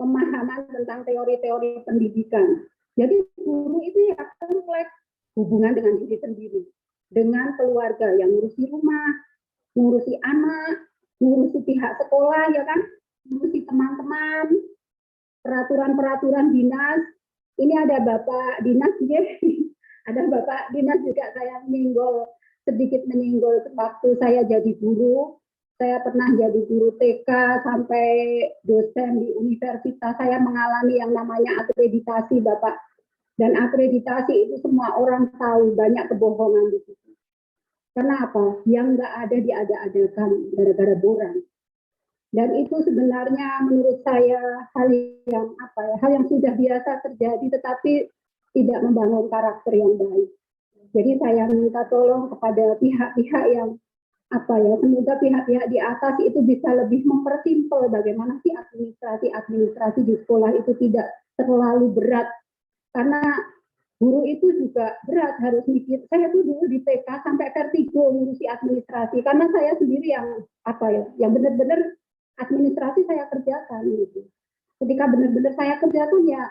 Pemahaman tentang teori-teori pendidikan. Jadi guru itu ya kompleks hubungan dengan diri sendiri. Dengan keluarga yang ngurusi rumah, ngurusi anak, ngurusi pihak sekolah, ya kan, ngurusi teman-teman, peraturan-peraturan dinas. Ini ada Bapak Dinas, ya. Ada Bapak Dinas juga saya sedikit menyinggol waktu saya jadi guru. Saya pernah jadi guru TK sampai dosen di universitas. Saya mengalami yang namanya akreditasi, Bapak. Dan akreditasi itu semua orang tahu, banyak kebohongan di situ. Kenapa? Yang nggak ada diada-adakan gara-gara borang. Dan itu sebenarnya menurut saya hal yang sudah biasa terjadi, tetapi tidak membangun karakter yang baik. Jadi saya minta tolong kepada pihak-pihak yang semoga pihak-pihak di atas itu bisa lebih mempersimpel bagaimana sih administrasi di sekolah itu tidak terlalu berat. Karena guru itu juga berat, harus mikir. Saya tuh dulu di TK sampai vertigo ngurusi administrasi, karena saya sendiri yang benar-benar administrasi saya kerjakan gitu. Ketika benar-benar saya kerja tuh ya,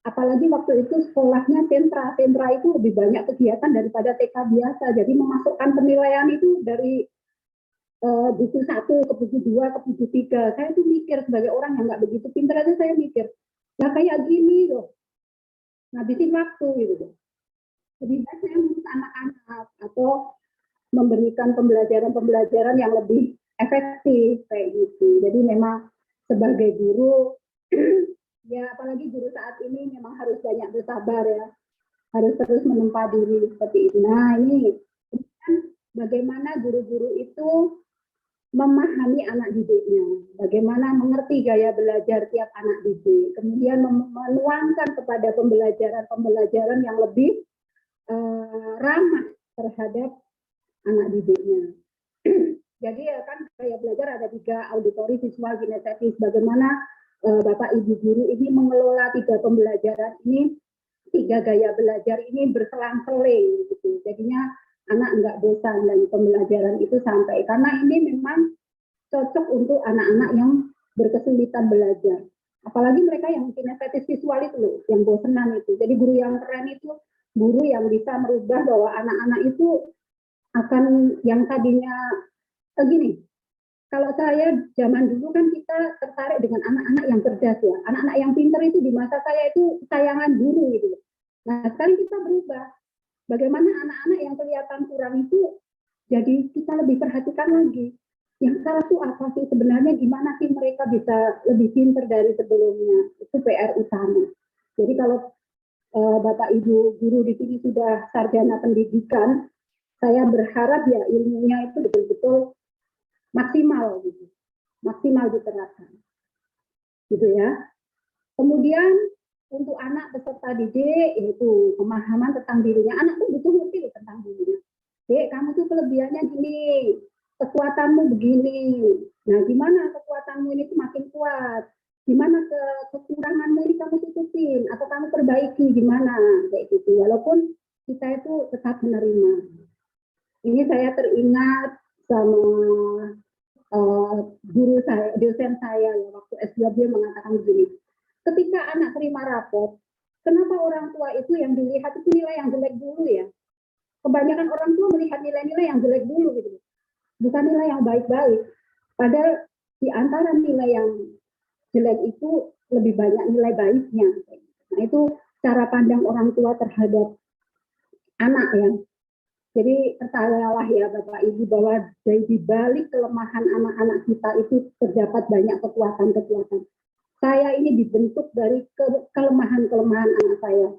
apalagi waktu itu sekolahnya sentra itu lebih banyak kegiatan daripada TK biasa. Jadi memasukkan penilaian itu dari buku 1 ke buku 2 ke buku 3. Saya tuh mikir sebagai orang yang nggak begitu pintar aja saya mikir, nah kayak gini loh, ngabisin waktu gitu. Lebih baik saya ngurus anak-anak atau memberikan pembelajaran yang lebih efektif kayak gitu. Jadi memang sebagai guru ya apalagi guru saat ini memang harus banyak bersabar ya, harus terus menempa diri seperti itu. Nah ini bagaimana guru-guru itu memahami anak didiknya, bagaimana mengerti gaya belajar tiap anak didik, kemudian menuangkan kepada pembelajaran yang lebih ramah terhadap anak didiknya. Jadi ya kan gaya belajar ada 3, auditori, visual, kinestetis. Bagaimana Bapak Ibu guru ini mengelola 3 pembelajaran ini, 3 gaya belajar ini berselang-seling gitu. Jadinya anak enggak bosan dan pembelajaran itu sampai, karena ini memang cocok untuk anak-anak yang berkesulitan belajar. Apalagi mereka yang kinestetis visual itu loh, yang bosenan itu. Jadi guru yang keren itu guru yang bisa merubah bahwa anak-anak itu akan yang tadinya gini, kalau saya zaman dulu kan kita tertarik dengan anak-anak yang cerdas ya, anak-anak yang pintar itu di masa saya itu sayangan guru gitu. Nah sekarang kita berubah, bagaimana anak-anak yang kelihatan kurang itu jadi kita lebih perhatikan lagi. Yang salah itu apa sih sebenarnya, gimana sih mereka bisa lebih pintar dari sebelumnya, itu PR utama. Jadi kalau Bapak Ibu guru di sini sudah sarjana pendidikan, saya berharap ya ilmunya itu betul-betul maksimal gitu, maksimal diterapkan gitu ya. Kemudian untuk anak peserta didik yaitu pemahaman tentang dirinya. Anak tuh butuh ngerti tentang dirinya. Dek, kamu tuh kelebihannya gini, kekuatanmu begini. Nah, gimana kekuatanmu ini semakin kuat? Gimana kekuranganmu ini kamu tutupin atau kamu perbaiki, gimana kayak gitu. Walaupun kita itu tetap menerima. Ini saya teringat sama guru saya, dosen saya ya, waktu S2 dia mengatakan begini, ketika anak terima rapot, kenapa orang tua itu yang dilihat itu nilai yang jelek dulu ya? Kebanyakan orang tua melihat nilai-nilai yang jelek dulu gitu, bukan nilai yang baik-baik. Padahal di antara nilai yang jelek itu lebih banyak nilai baiknya. Nah itu cara pandang orang tua terhadap anak ya. Jadi percayalah ya Bapak Ibu bahwa di balik kelemahan anak-anak kita itu terdapat banyak kekuatan-kekuatan. Saya ini dibentuk dari kelemahan-kelemahan anak saya.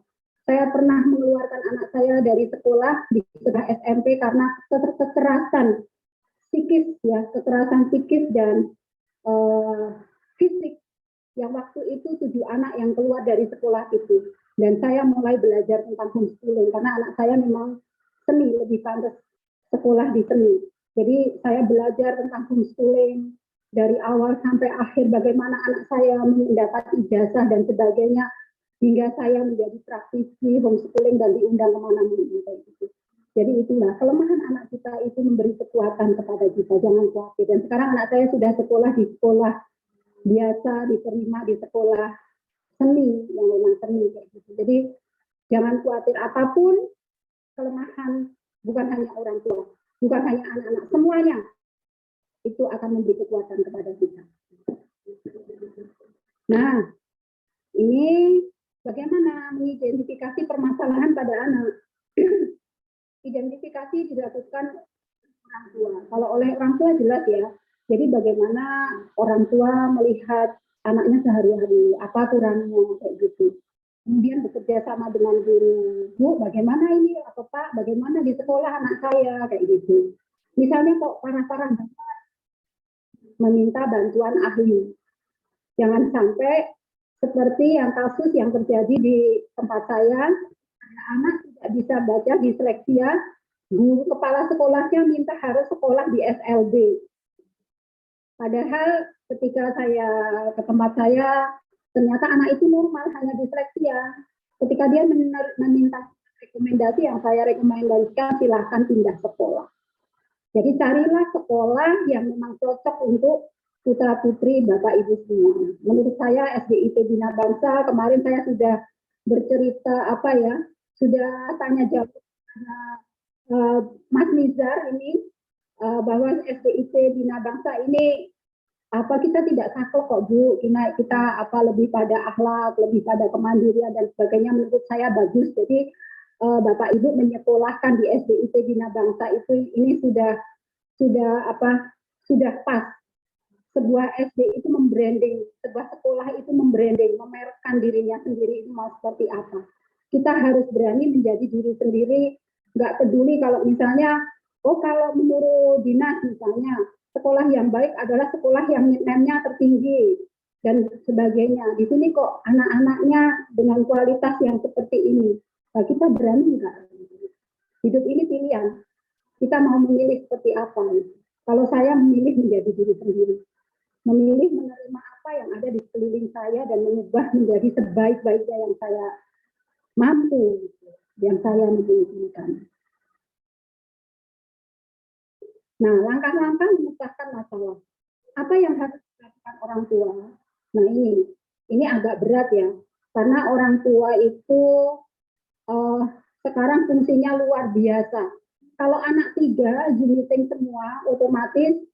Saya pernah mengeluarkan anak saya dari sekolah di sekolah SMP karena kekerasan psikis ya, kekerasan psikis dan fisik. Yang waktu itu 7 anak yang keluar dari sekolah itu. Dan saya mulai belajar tentang homeschooling karena anak saya memang seni, lebih pantas sekolah di seni. Jadi saya belajar tentang homeschooling dari awal sampai akhir, bagaimana anak saya mendapat ijazah dan sebagainya, hingga saya menjadi praktisi homeschooling dan diundang kemana-mana. Jadi itulah kelemahan anak kita itu memberi kekuatan kepada kita, jangan khawatir. Dan sekarang anak saya sudah sekolah di sekolah biasa, diterima di sekolah seni yang memang seni kayak gitu. Jadi jangan khawatir apapun kelemahan, bukan hanya orang tua, bukan hanya anak-anak, semuanya itu akan memberi kekuatan kepada kita. Nah, ini bagaimana mengidentifikasi permasalahan pada anak. Identifikasi dilakukan orang tua. Kalau oleh orang tua jelas ya, jadi bagaimana orang tua melihat anaknya sehari-hari, apa kurangnya kayak gitu. Kemudian bekerja sama dengan guru, Bu, bagaimana ini, atau Pak, bagaimana di sekolah anak saya, kayak gitu. Misalnya kok parah-parah banget, meminta bantuan ahli. Jangan sampai seperti yang kasus yang terjadi di tempat saya, anak tidak bisa baca disleksia, guru kepala sekolahnya minta harus sekolah di SLB. Padahal ketika saya ke tempat saya, ternyata anak itu normal, hanya disleksia. Ketika dia meminta rekomendasi, yang saya rekomendasikan silahkan pindah sekolah. Jadi carilah sekolah yang memang cocok untuk putra-putri Bapak Ibu semua. Menurut saya SDIP Bina Bangsa, kemarin saya sudah bercerita sudah tanya jawab Mas Nizar ini bahwa SDIP Bina Bangsa ini kita tidak saklek kok Bu, kita lebih pada akhlak, lebih pada kemandirian dan sebagainya. Menurut saya bagus. Jadi Bapak Ibu menyekolahkan di SDIP Bina Bangsa itu ini sudah pas. Sebuah SD itu membranding, sebuah sekolah itu membranding, memerekkan dirinya sendiri itu mau seperti apa. Kita harus berani menjadi diri sendiri, nggak peduli kalau misalnya, kalau menurut dinas misalnya, sekolah yang baik adalah sekolah yang nilainya tertinggi dan sebagainya. Di sini kok anak-anaknya dengan kualitas yang seperti ini. Nah, kita berani nggak? Hidup ini pilihan. Kita mau memilih seperti apa? Kalau saya memilih menjadi diri sendiri, memilih menerima apa yang ada di sekeliling saya dan mengubah menjadi sebaik-baiknya yang saya mampu, yang saya memilikikan. Nah, langkah-langkah memecahkan masalah. Apa yang harus dilakukan orang tua? Nah, ini agak berat ya, karena orang tua itu sekarang fungsinya luar biasa. Kalau anak 3 Zoom meeting semua, otomatis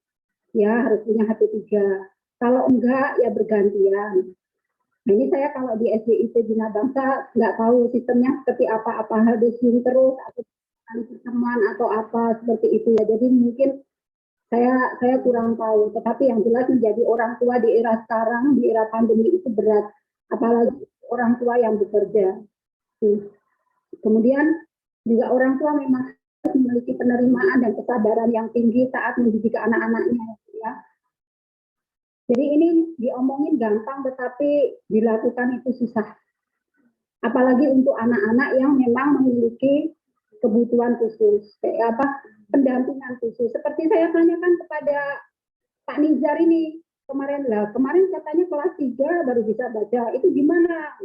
ya harus punya HP 3. Kalau enggak, ya bergantian. Nah, ini saya kalau di SDIP Bina Bangsa nggak tahu sistemnya seperti apa harus Zoom terus atau pertemuan atau apa seperti itu ya. Jadi mungkin saya kurang tahu. Tetapi yang jelas menjadi orang tua di era sekarang, di era pandemi itu berat. Apalagi orang tua yang bekerja. Kemudian juga orang tua memang memiliki penerimaan dan kesabaran yang tinggi saat mendidik anak-anaknya ya. Jadi ini diomongin gampang tetapi dilakukan itu susah. Apalagi untuk anak-anak yang memang memiliki kebutuhan khusus, kayak pendampingan khusus. Seperti saya tanyakan kepada Pak Nizar ini kemarin katanya kelas 3 baru bisa baca. Itu gimana?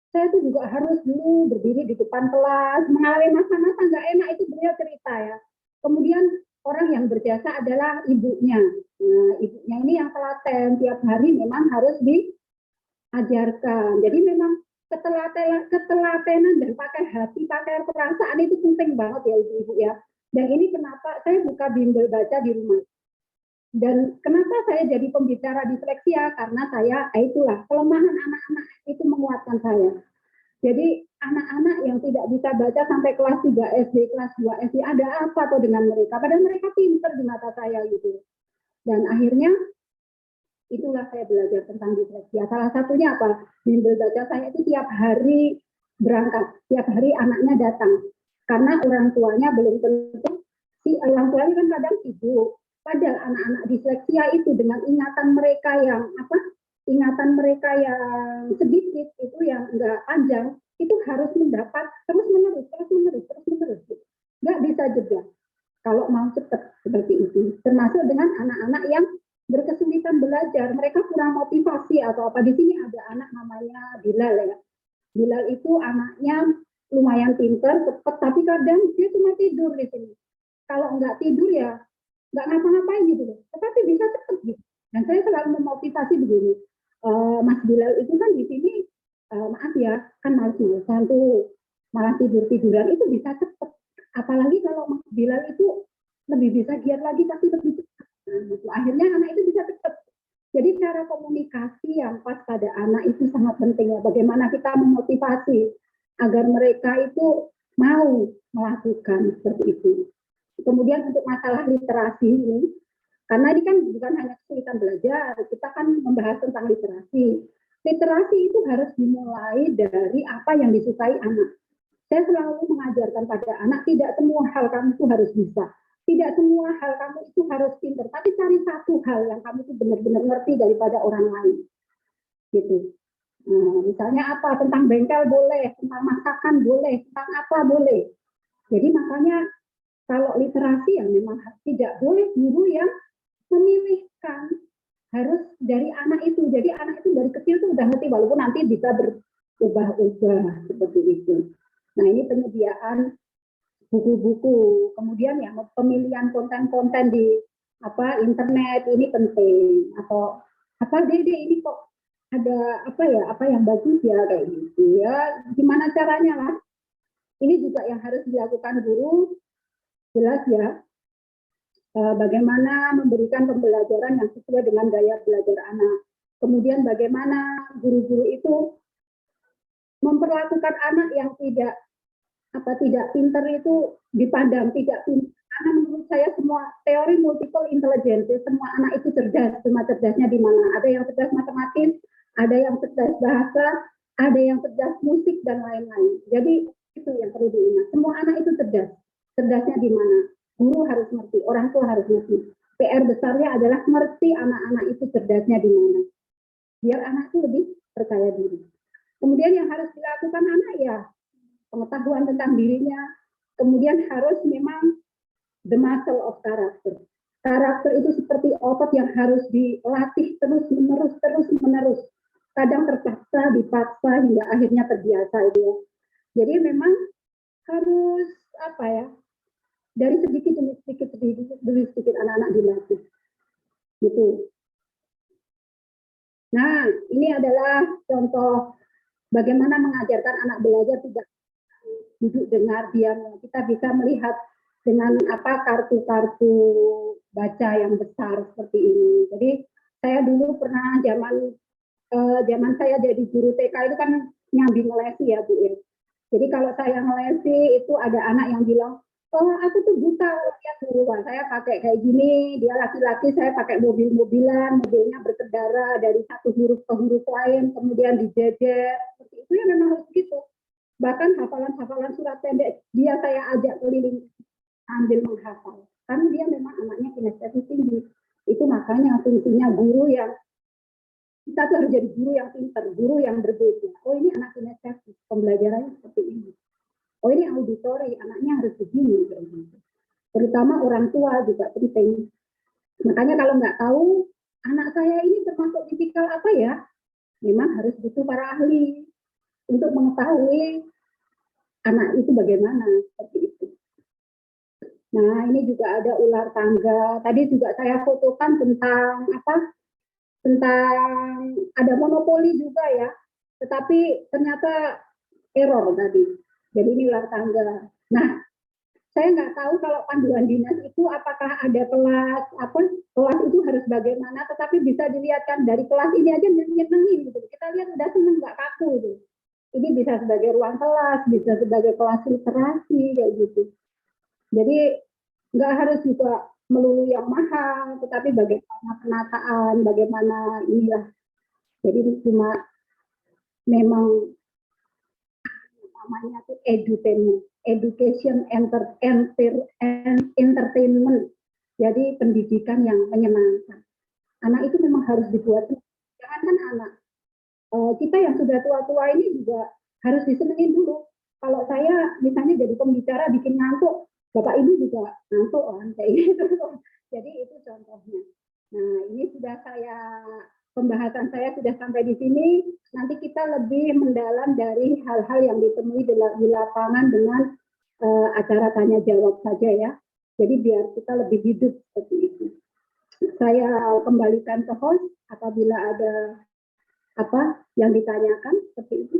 Saya tuh juga harus dulu berdiri di depan kelas, mengalami masa-masa nggak enak, itu beliau cerita ya. Kemudian orang yang berjasa adalah ibunya. Nah, ibunya ini yang telaten, tiap hari memang harus diajarkan. Jadi memang ketelatenan dan pakai hati, pakai perasaan itu penting banget ya ibu-ibu ya. Dan ini kenapa saya buka bimbel baca di rumah. Dan kenapa saya jadi pembicara disleksia? Karena itulah kelemahan anak-anak itu menguatkan saya. Jadi anak-anak yang tidak bisa baca sampai kelas 3 SD, kelas 2 SD, ada apa tuh dengan mereka? Padahal mereka pintar di mata saya gitu. Dan akhirnya itulah saya belajar tentang disleksia. Salah satunya apa? Bimbel baca saya itu tiap hari berangkat, tiap hari anaknya datang. Karena orang tuanya belum tentu, orang tuanya kan kadang sibuk. Padahal anak-anak disleksia itu dengan ingatan mereka yang sedikit itu yang enggak panjang itu harus mendapat terus menerus nggak bisa jeda kalau mau cepat seperti itu. Termasuk dengan anak-anak yang berkesulitan belajar, mereka kurang motivasi atau apa. Di sini ada anak namanya Bilal ya. Bilal itu anaknya lumayan pintar, cepat, tapi kadang dia cuma tidur di sini. Kalau nggak tidur ya nggak ngapa-ngapain gitu loh, tetapi bisa cepat gitu. Dan saya selalu memotivasi begini, Mas Bilal itu kan di sini, maaf ya, kan malas-malasan tuh, malah tidur-tiduran itu bisa cepat. Apalagi kalau Mas Bilal itu lebih bisa giat lagi, tapi lebih cepat. Nah, gitu. Akhirnya anak itu bisa cepat. Jadi cara komunikasi yang pas pada anak itu sangat penting ya. Bagaimana kita memotivasi agar mereka itu mau melakukan seperti itu. Kemudian untuk masalah literasi ini, karena ini kan bukan hanya kesulitan belajar, kita kan membahas tentang literasi. Literasi itu harus dimulai dari apa yang disukai anak. Saya selalu mengajarkan pada anak, tidak semua hal kamu itu harus bisa. Tidak semua hal kamu itu harus pintar, tapi cari satu hal yang kamu itu benar-benar ngerti daripada orang lain. Gitu. Nah, misalnya apa, tentang bengkel boleh, tentang masakan boleh, tentang apa boleh. Jadi makanya kalau literasi yang memang tidak boleh guru yang memilihkan, harus dari anak itu. Jadi anak itu dari kecil tuh udah ngerti, walaupun nanti bisa berubah-ubah seperti itu. Nah, ini penyediaan buku-buku, kemudian ya pemilihan konten-konten di internet ini penting, atau Dede ini kok ada apa yang bagus ya kayak gitu ya, gimana caranya lah. Ini juga yang harus dilakukan guru, jelas ya, bagaimana memberikan pembelajaran yang sesuai dengan gaya belajar anak. Kemudian bagaimana guru-guru itu memperlakukan anak yang tidak pintar itu dipandang tidak pintar. Karena menurut saya semua teori multiple intelligence, semua anak itu cerdas, cuma cerdasnya di mana. Ada yang cerdas matematik, ada yang cerdas bahasa, ada yang cerdas musik dan lain-lain. Jadi itu yang perlu diingat. Semua anak itu cerdas. Cerdasnya di mana? Guru harus ngerti, orang tua harus ngerti. PR besarnya adalah ngerti anak-anak itu cerdasnya di mana. Biar anak itu lebih percaya diri. Kemudian yang harus dilakukan anak ya pengetahuan tentang dirinya, kemudian harus memang the muscle of character. Karakter itu seperti otot yang harus dilatih terus-menerus. Kadang terpaksa, dipaksa hingga akhirnya terbiasa itu ya. Jadi memang harus dari sedikit demi sedikit anak-anak dilatih. Gitu. Nah, ini adalah contoh bagaimana mengajarkan anak belajar tidak duduk dengar diam. Kita bisa melihat dengan kartu-kartu baca yang besar seperti ini. Jadi saya dulu pernah zaman saya jadi guru TK itu kan nyambi ngelesi ya Bu ya. Jadi kalau saya ngelesi itu ada anak yang bilang, oh aku tuh buta lihat guru, saya pakai kayak gini, dia laki-laki, saya pakai mobilnya berkendara dari satu huruf ke huruf lain, kemudian dijejer, seperti itu ya memang harus gitu. Bahkan hafalan-hafalan surat pendek dia saya ajak keliling ambil menghafal. Karena dia memang anaknya kinestesis tinggi. Itu makanya fungsinya guru yang kita tuh harus jadi guru yang pintar, guru yang berbeda. Oh ini anak kinestesis, pembelajarannya seperti ini. Oh ini auditori, anaknya harus begini. Terutama orang tua juga penting. Makanya kalau nggak tahu anak saya ini termasuk tipikal apa ya, memang harus butuh para ahli untuk mengetahui anak itu bagaimana, seperti itu. Nah, ini juga ada ular tangga. Tadi juga saya fotokan tentang tentang ada monopoli juga ya. Tetapi ternyata error tadi. Jadi ini ular tangga. Nah, saya nggak tahu kalau panduan dinas itu apakah ada kelas itu harus bagaimana, tetapi bisa dilihatkan dari kelas ini aja nyenengin gitu. Kita lihat udah seneng nggak kaku itu. Ini bisa sebagai ruang kelas, bisa sebagai kelas literasi kayak gitu. Jadi nggak harus juga melulu yang mahal, tetapi bagaimana penataan, bagaimana inilah. Jadi cuma memang namanya itu edutainment, education entertainment. Jadi pendidikan yang menyenangkan. Anak itu memang harus dibuat. Jangankan anak, kita yang sudah tua-tua ini juga harus disenengin dulu. Kalau saya misalnya jadi pembicara bikin ngantuk, Bapak Ibu juga ngantuk kan kayak gitu. Jadi itu contohnya. Nah, ini pembahasan saya sudah sampai di sini. Nanti kita lebih mendalam dari hal-hal yang ditemui di lapangan dengan acara tanya jawab saja ya. Jadi biar kita lebih hidup seperti itu. Saya kembalikan ke host apabila ada yang ditanyakan seperti itu.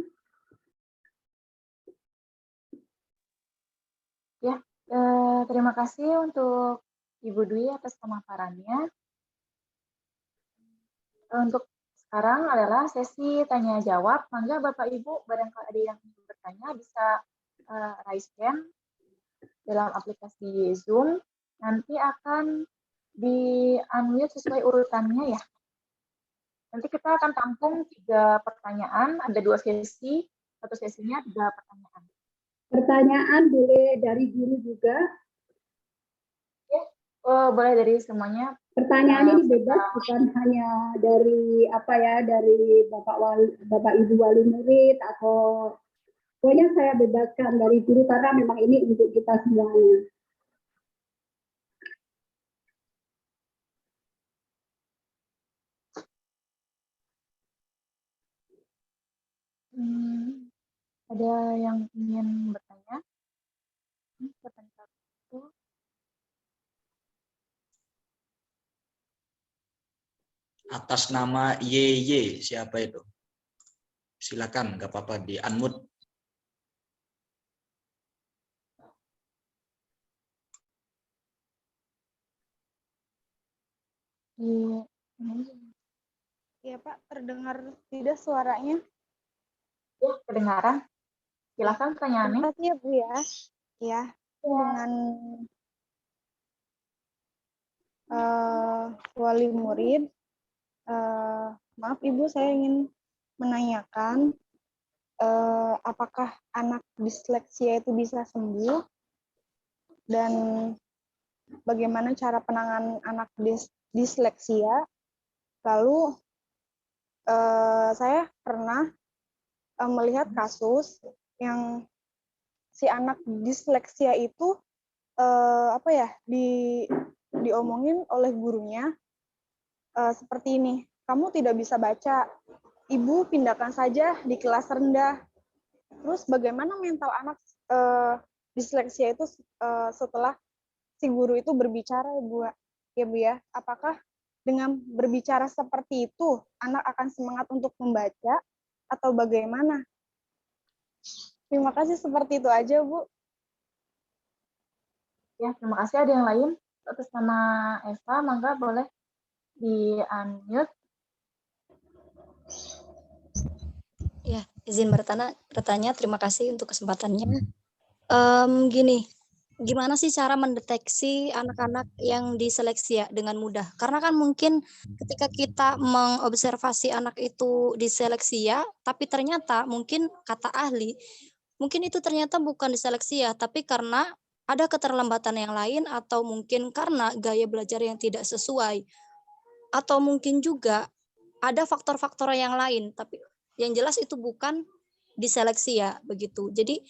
Ya, terima kasih untuk Ibu Dwi atas pemaparannya. Untuk sekarang adalah sesi tanya jawab. Mangga Bapak Ibu barangkali ada yang ingin bertanya bisa raise hand dalam aplikasi Zoom. Nanti akan di-unmute sesuai urutannya ya. Nanti kita akan tampung 3 pertanyaan, ada 2 sesi, satu sesinya 3 pertanyaan. Pertanyaan boleh dari guru juga? Ya, boleh dari semuanya. Pertanyaan ini bebas, bukan hanya dari dari Bapak Ibu wali murid atau pokoknya saya bebaskan dari guru karena memang ini untuk kita semuanya. Ada yang ingin bertanya? atas nama YY, siapa itu? Silakan, nggak apa-apa, di unmute. Iya Pak, terdengar tidak suaranya? Ya, kedengaran. Silakan Terima pertanyaannya. kasih ya Bu ya. Ya, dengan wali murid, maaf Ibu, saya ingin menanyakan apakah anak disleksia itu bisa sembuh dan bagaimana cara penanganan anak disleksia. Lalu saya pernah melihat kasus yang si anak disleksia itu diomongin oleh gurunya seperti ini, kamu tidak bisa baca, ibu pindahkan saja di kelas rendah. Terus bagaimana mental anak disleksia itu setelah si guru itu berbicara ya Bu ya, apakah dengan berbicara seperti itu anak akan semangat untuk membaca atau bagaimana? Terima kasih, seperti itu aja Bu. Ya, terima kasih. Ada yang lain? Atas nama Eva, mangga boleh di-unmute. Ya, izin bertanya. Terima kasih untuk kesempatannya. Gini, gimana sih cara mendeteksi anak-anak yang diseleksi dengan mudah? Karena kan mungkin ketika kita mengobservasi anak itu diseleksi tapi ternyata mungkin kata ahli, mungkin itu ternyata bukan diseleksi tapi karena ada keterlambatan yang lain, atau mungkin karena gaya belajar yang tidak sesuai, atau mungkin juga ada faktor-faktor yang lain, tapi yang jelas itu bukan diseleksi begitu. Jadi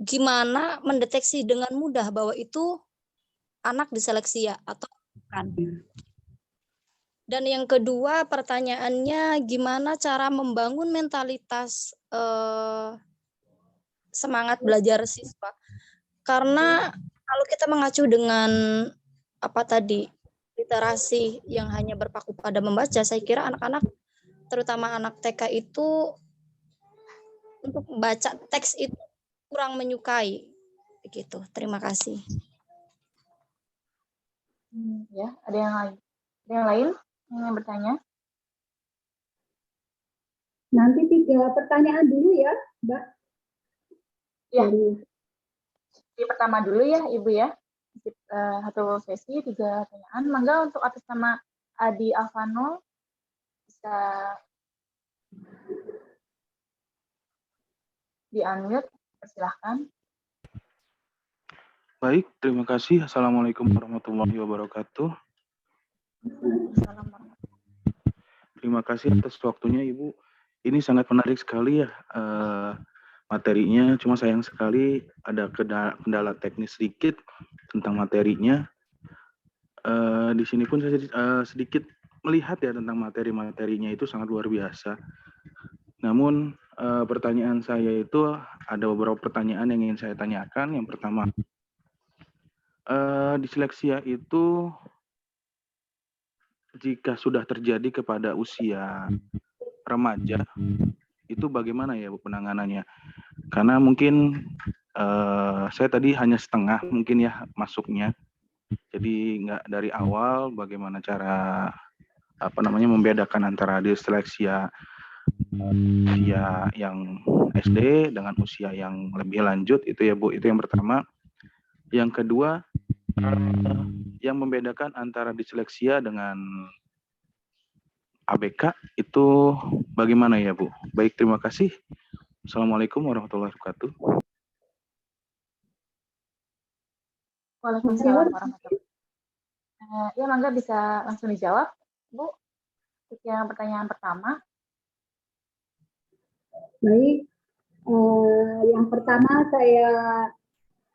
gimana mendeteksi dengan mudah bahwa itu anak diseleksi atau bukan? Dan yang kedua pertanyaannya, gimana cara membangun mentalitas semangat belajar siswa? Karena kalau kita mengacu dengan literasi yang hanya berpaku pada membaca, saya kira anak-anak, terutama anak TK itu, untuk baca teks itu kurang menyukai. Begitu. Terima kasih. Ya, ada yang lain? Ada yang lain yang ingin bertanya? Nanti 3 pertanyaan dulu ya, Mbak. Ya. Di pertama dulu ya, Ibu ya. Satu sesi 3 pertanyaan. Mangga untuk atas nama Adi Alvano bisa di-unmute, persilahkan. Baik, terima kasih. Assalamualaikum warahmatullahi wabarakatuh. Terima kasih atas waktunya, Ibu. Ini sangat menarik sekali ya materinya. Cuma sayang sekali ada kendala teknis sedikit tentang materinya. Di sini pun saya sedikit melihat ya tentang materi-materinya itu sangat luar biasa. Namun pertanyaan saya itu ada beberapa pertanyaan yang ingin saya tanyakan. Yang pertama, disleksia itu jika sudah terjadi kepada usia remaja, itu bagaimana ya Bu penanganannya? Karena mungkin saya tadi hanya setengah mungkin ya masuknya, jadi nggak dari awal bagaimana cara membedakan antara disleksia usia yang SD dengan usia yang lebih lanjut itu ya Bu. Itu yang pertama. Yang kedua, yang membedakan antara disleksia dengan ABK itu bagaimana ya Bu? Baik, terima kasih. Assalamualaikum warahmatullahi wabarakatuh. Waalaikumsalam warahmatullahi wabarakatuh. Ya, mangga bisa langsung dijawab, Bu. Yang pertanyaan pertama. Baik, yang pertama saya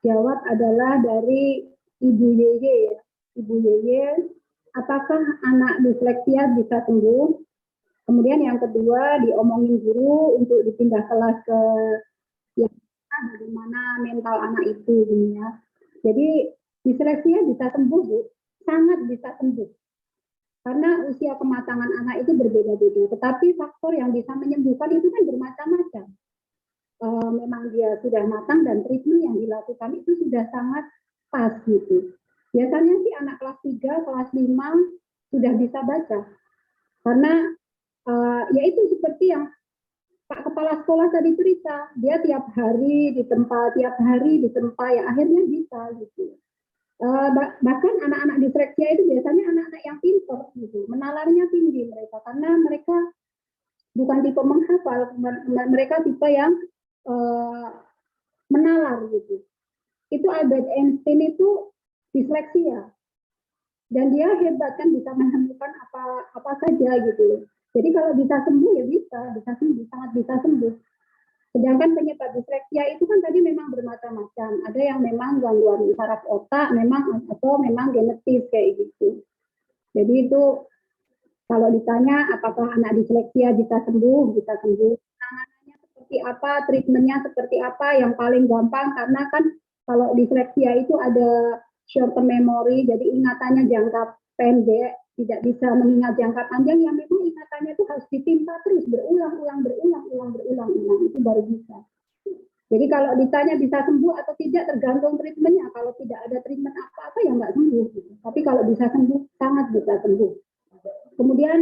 jawab adalah dari Ibu Yeye ya. Ibu Yeye, apakah anak disleksia bisa sembuh? Kemudian yang kedua diomongin guru untuk dipindah kelas ke yang bagaimana mental anak itu ya. Jadi disleksia bisa sembuh Bu, sangat bisa sembuh. Karena usia kematangan anak itu berbeda-beda. Tetapi faktor yang bisa menyembuhkan itu kan bermacam-macam. Memang dia sudah matang dan treatment yang dilakukan itu sudah sangat pas gitu. Biasanya sih anak kelas 3, kelas 5 sudah bisa baca. Karena ya itu seperti yang Pak Kepala Sekolah tadi cerita, dia tiap hari ditempa, ya akhirnya bisa gitu. Bahkan anak-anak disleksia itu biasanya anak-anak yang pintar gitu, menalarnya tinggi mereka karena mereka bukan tipe menghafal, mereka tipe yang menalar gitu. Itu Albert Einstein itu disleksia dan dia hebat kan bisa menemukan apa saja gitu. Jadi kalau bisa sembuh ya bisa sembuh, sangat bisa sembuh. Sedangkan penyebab disleksia itu kan tadi memang bermacam-macam. Ada yang memang gangguan saraf otak, atau memang genetis kayak gitu. Jadi itu kalau ditanya apakah anak disleksia bisa sembuh, bisa sembuh. Penanganannya seperti apa, treatmentnya seperti apa, yang paling gampang karena kan kalau disleksia itu ada short term memory, jadi ingatannya jangka pendek, tidak bisa mengingat jangka panjang, yang memang ingatannya itu harus ditimpa terus berulang-ulang itu baru bisa. Jadi kalau ditanya bisa sembuh atau tidak tergantung treatmentnya. Kalau tidak ada treatment apa-apa ya nggak sembuh. Tapi kalau bisa sembuh sangat bisa sembuh. Kemudian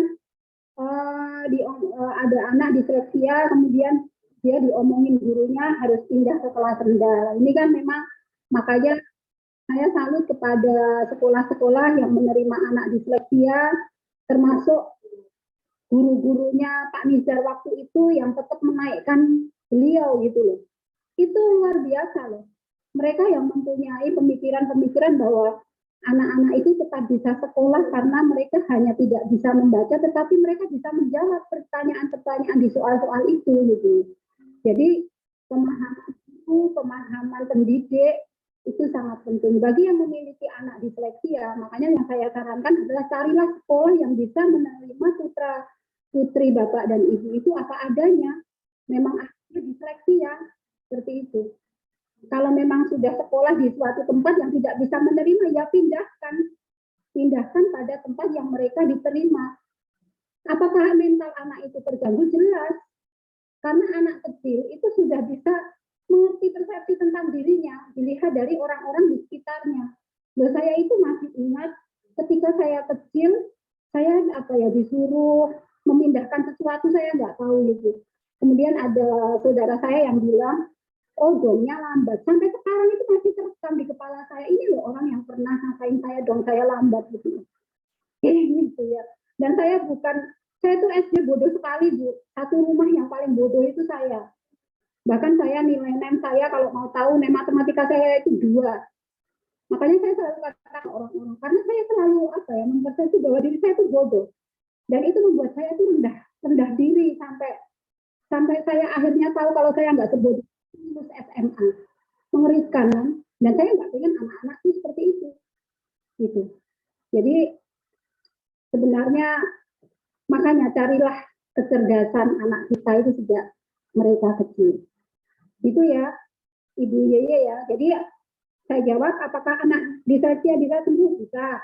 ada anak disleksia, kemudian dia diomongin gurunya harus pindah ke kelas rendah. Ini kan memang makanya saya salut kepada sekolah-sekolah yang menerima anak disleksia, termasuk guru-gurunya Pak Nizar waktu itu yang tetap menaikkan beliau gitu loh. Itu luar biasa loh. Mereka yang mempunyai pemikiran-pemikiran bahwa anak-anak itu tetap bisa sekolah karena mereka hanya tidak bisa membaca, tetapi mereka bisa menjawab pertanyaan-pertanyaan di soal-soal itu gitu. Jadi pemahaman pendidik itu sangat penting bagi yang memiliki anak disleksia. Makanya yang saya sarankan adalah carilah sekolah yang bisa menerima putra putri bapak dan ibu itu apa adanya. Memang anaknya disleksia seperti itu. Kalau memang sudah sekolah di suatu tempat yang tidak bisa menerima, ya pindahkan pada tempat yang mereka diterima. Apakah mental anak itu terganggu? Jelas. Karena anak kecil itu sudah bisa mengerti persepsi tentang dirinya, dilihat dari orang-orang di sekitarnya. Loh, saya itu masih ingat ketika saya kecil, saya disuruh memindahkan sesuatu, saya nggak tahu gitu. Kemudian ada saudara saya yang bilang, oh domnya lambat. Sampai sekarang itu masih terekam di kepala saya. Ini loh orang yang pernah ngatain saya, dong saya lambat gitu. Gitu ya. Dan saya tuh SD bodoh sekali Bu. Satu rumah yang paling bodoh itu saya. Bahkan saya nilai NEM saya kalau mau tahu NEM matematika saya itu 2. Makanya saya selalu katakan orang-orang karena saya selalu mempersepsi bahwa diri saya itu bodoh. Dan itu membuat saya itu rendah diri sampai saya akhirnya tahu kalau saya nggak sebodoh lulus SMA. Mengerikan kan? Dan saya nggak pengen anak-anak itu seperti itu. Gitu. Jadi sebenarnya makanya carilah kecerdasan anak kita itu sejak mereka kecil. Itu ya, Ibu Yeye ya. Jadi saya jawab, apakah anak disleksia bisa sembuh? Bisa.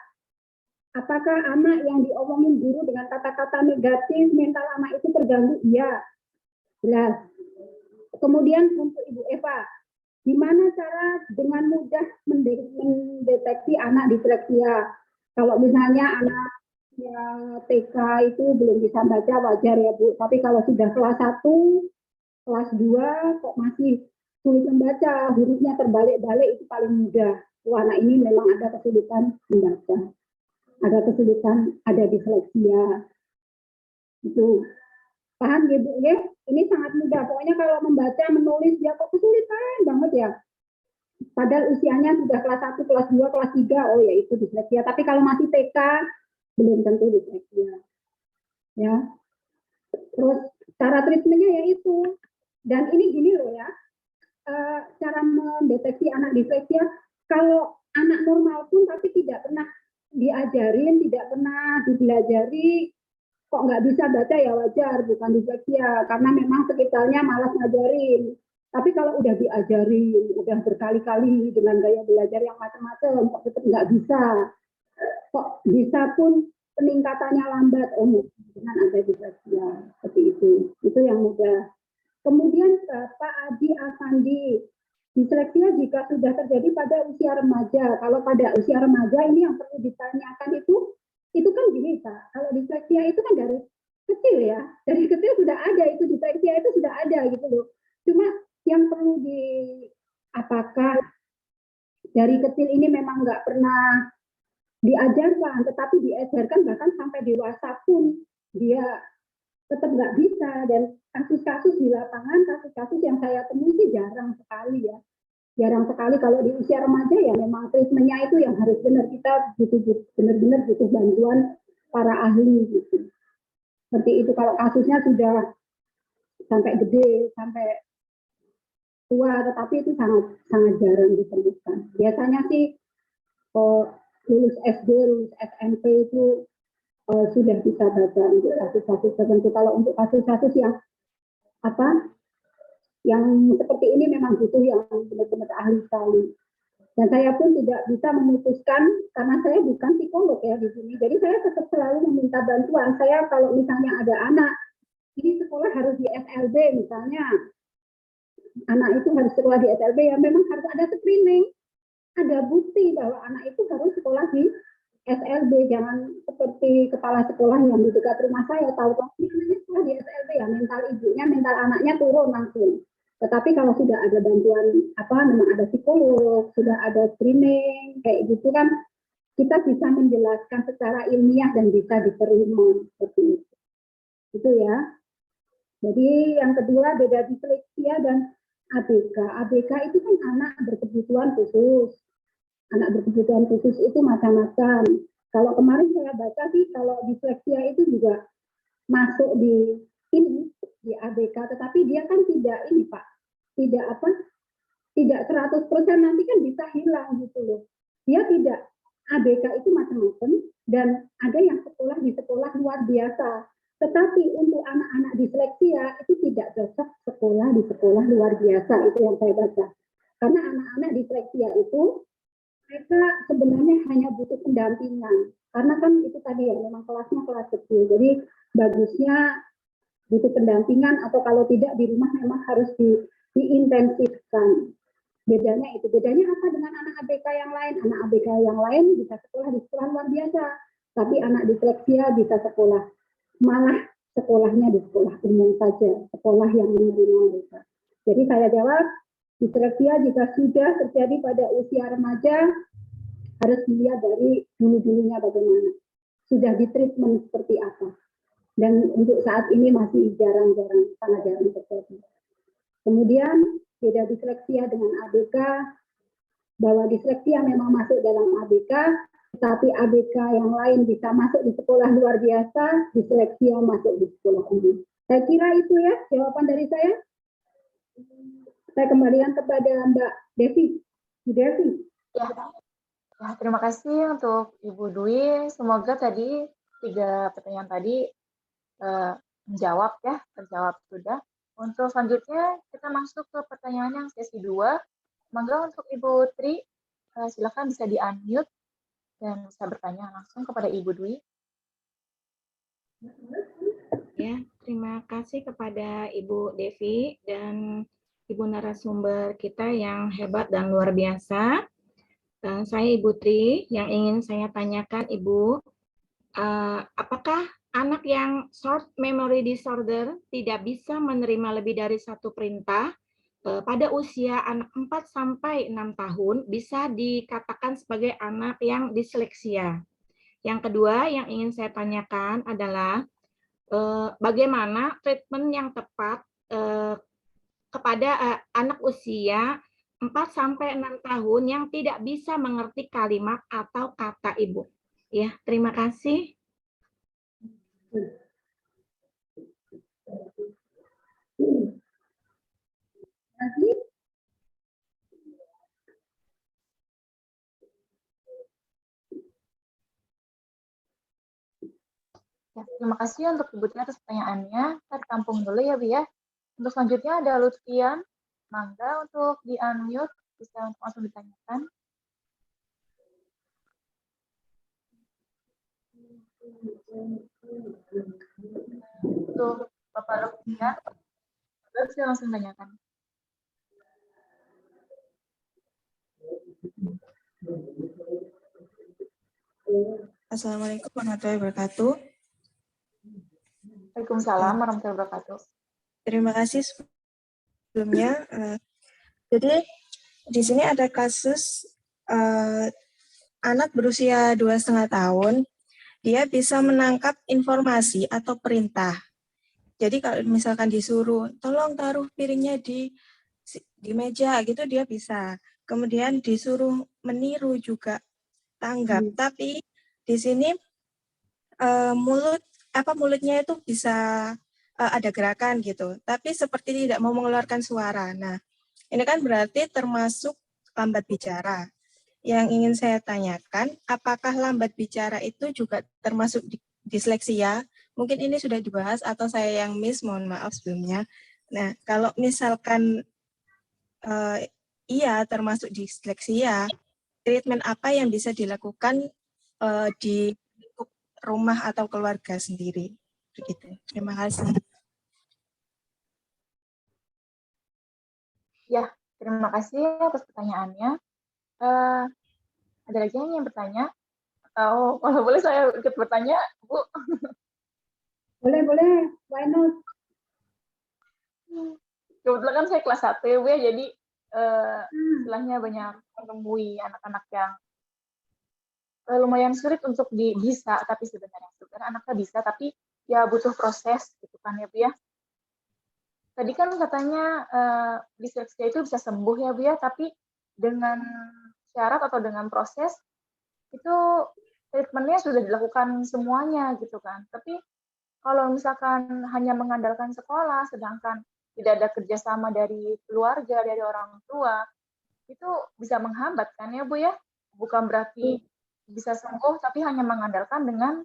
Apakah anak yang diomongin guru dengan kata-kata negatif, mental anak itu terganggu? Iya. Jelas. Kemudian untuk Ibu Eva, gimana cara dengan mudah mendeteksi anak disleksia? Kalau misalnya anak yang TK itu belum bisa baca, wajar ya Bu. Tapi kalau sudah kelas 1, kelas 2 kok masih sulit membaca, hurufnya terbalik-balik, itu paling mudah. Anak ini memang ada kesulitan membaca. Ada kesulitan, ada disleksia. Itu. Paham ya Bu? Ya? Ini sangat mudah. Pokoknya kalau membaca, menulis, dia kok kesulitan banget ya. Padahal usianya sudah kelas 1, kelas 2, kelas 3, oh ya itu disleksia. Tapi kalau masih TK, belum tentu disleksia. Ya. Terus cara treatmentnya yaitu, dan ini gini loh ya, cara mendeteksi anak disleksia, kalau anak normal pun tapi tidak pernah diajarin, tidak pernah dipelajari, kok nggak bisa baca ya wajar, bukan disleksia, karena memang sekitarnya malas ngajarin. Tapi kalau udah diajarin, udah berkali-kali dengan gaya belajar yang macam-macam, kok tetap nggak bisa. Kok bisa pun peningkatannya lambat dengan ada disleksia seperti itu yang mudah. Kemudian Pak Adi Afandi, disleksia jika sudah terjadi pada usia remaja. Kalau pada usia remaja ini yang perlu ditanyakan itu kan gini Pak, kalau disleksia itu kan dari kecil ya, dari kecil sudah ada itu, disleksia itu sudah ada gitu loh. Cuma yang perlu apakah dari kecil ini memang nggak pernah diajarkan, tetapi diajarkan bahkan sampai dewasa pun dia tetap nggak bisa. Dan kasus-kasus di lapangan, kasus-kasus yang saya temui sih jarang sekali ya. Jarang sekali. Kalau di usia remaja ya memang treatmentnya itu yang harus benar, kita benar-benar butuh bantuan para ahli gitu. Seperti itu. Kalau kasusnya sudah sampai gede, sampai tua, tetapi itu sangat jarang ditemukan. Biasanya sih lulus SD, lulus SMP itu sudah bisa baca untuk kasus-kasus tertentu. Kalau untuk kasus-kasus yang seperti ini memang butuh yang benar-benar ahli sekali. Dan saya pun tidak bisa memutuskan karena saya bukan psikolog ya di sini. Jadi saya tetap selalu meminta bantuan. Saya kalau misalnya ada anak ini sekolah harus di SLB misalnya, anak itu harus sekolah di SLB ya memang harus ada screening. Ada bukti bahwa anak itu harus sekolah di SLB, jangan seperti kepala sekolah yang di dekat rumah saya tahu ini sekolah di SLB ya, mental ibunya, mental anaknya turun langsung. Tetapi kalau sudah ada bantuan memang ada psikolog, sudah ada screening kayak gitu kan, kita bisa menjelaskan secara ilmiah dan bisa diterima seperti itu. Itu ya. Jadi yang kedua beda disleksia dan ABK. ABK itu kan anak berkebutuhan khusus. Anak berkebutuhan khusus itu macam-macam. Kalau kemarin saya baca sih kalau disleksia itu juga masuk di ABK, tetapi dia kan tidak Pak. Tidak 100% nanti kan bisa hilang gitu loh. Dia tidak. ABK itu macam-macam dan ada yang sekolah di sekolah luar biasa. Tetapi untuk anak-anak disleksia itu tidak cocok sekolah di sekolah luar biasa, itu yang saya baca. Karena anak-anak disleksia itu mereka sebenarnya hanya butuh pendampingan. Karena kan itu tadi ya memang kelasnya kelas kecil. Jadi bagusnya butuh pendampingan atau kalau tidak di rumah memang harus diintensifkan. Bedanya itu. Bedanya apa dengan anak ABK yang lain? Anak ABK yang lain bisa sekolah di sekolah luar biasa. Tapi anak disleksia bisa sekolah malah sekolahnya di sekolah umum saja, sekolah yang menerima mereka. Jadi saya jawab, disleksia jika sudah terjadi pada usia remaja, harus dilihat dari dulu-dulunya bagaimana. Sudah ditreatment seperti apa. Dan untuk saat ini masih jarang-jarang, sangat jarang terjadi. Kemudian, beda disleksia dengan ABK, bahwa disleksia memang masuk dalam ABK, tapi ABK yang lain bisa masuk di sekolah luar biasa, disleksia masuk di sekolah umum. Saya kira itu ya jawaban dari saya. Saya kembalikan kepada Mbak Devi. Devi. Ya, terima kasih untuk Ibu Dwi. Semoga tadi 3 pertanyaan tadi terjawab sudah. Untuk selanjutnya kita masuk ke pertanyaan yang sesi 2. Monggo untuk Ibu Tri, silakan bisa di-unmute dan bisa bertanya langsung kepada Ibu Dwi. Ya, terima kasih kepada Ibu Devi dan Ibu narasumber kita yang hebat dan luar biasa. Saya Ibu Tri, yang ingin saya tanyakan Ibu, apakah anak yang short memory disorder tidak bisa menerima lebih dari 1 perintah pada usia anak 4-6 tahun bisa dikatakan sebagai anak yang disleksia? Yang kedua yang ingin saya tanyakan adalah bagaimana treatment yang tepat kepada anak usia 4-6 tahun yang tidak bisa mengerti kalimat atau kata ibu. Ya, terima kasih. Ya, terima kasih untuk Ibu Tri atas pertanyaannya. Kita tampung dulu ya, Bu ya. Untuk selanjutnya ada Lutfian. Mangga untuk di-unmute, bisa langsung ditanyakan. pertanyaan, bisa langsung tanyakan. Assalamualaikum warahmatullahi wabarakatuh. Waalaikumsalam warahmatullahi wabarakatuh. Terima kasih sebelumnya. Jadi di sini ada kasus anak berusia 2,5 tahun, dia bisa menangkap informasi atau perintah. Jadi kalau misalkan disuruh, tolong taruh piringnya di meja gitu, dia bisa. Kemudian disuruh meniru juga tanggap. Tapi di sini mulutnya itu bisa ada gerakan gitu, tapi seperti tidak mau mengeluarkan suara. Nah, ini kan berarti termasuk lambat bicara. Yang ingin saya tanyakan, apakah lambat bicara itu juga termasuk disleksia? Mungkin ini sudah dibahas atau saya yang miss, mohon maaf sebelumnya. Nah, kalau misalkan iya termasuk disleksia, treatment apa yang bisa dilakukan di rumah atau keluarga sendiri? Begitu. Terima kasih. Ya, terima kasih atas pertanyaannya. Ada lagi yang bertanya? Atau kalau boleh saya ikut bertanya, Bu? Boleh. Why not? Kebetulan kan saya kelas 1 ya, Bu ya, jadi istilahnya banyak menemui anak-anak yang lumayan sulit untuk bisa, tapi sebenarnya anaknya bisa, tapi ya butuh proses gitu kan ya, Bu ya. Tadi kan katanya disleksia itu bisa sembuh ya, Bu ya, tapi dengan syarat atau dengan proses itu treatment-nya sudah dilakukan semuanya gitu kan. Tapi kalau misalkan hanya mengandalkan sekolah, sedangkan tidak ada kerjasama dari keluarga, dari orang tua, itu bisa menghambat kan ya, Bu ya? Bukan berarti bisa sembuh, tapi hanya mengandalkan dengan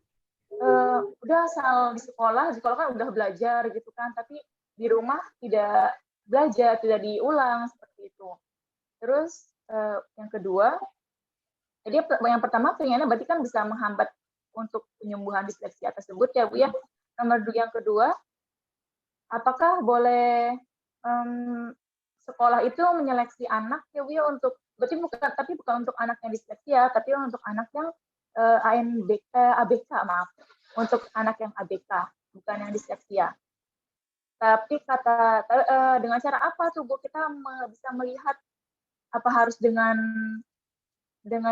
udah asal di sekolah kan udah belajar gitu kan, tapi di rumah tidak belajar, tidak diulang seperti itu. Terus yang kedua, jadi yang pertama pengennya berarti kan bisa menghambat untuk penyembuhan disleksia tersebut ya, Bu ya. Nomor yang kedua, apakah boleh sekolah itu menyeleksi anak ya, Bu ya, untuk berarti bukan untuk anak yang disleksia, tapi untuk anak yang ABK, maaf. Untuk anak yang ABK, bukan yang disleksia. Tapi dengan cara apa tuh, Bu, kita bisa melihat apa harus dengan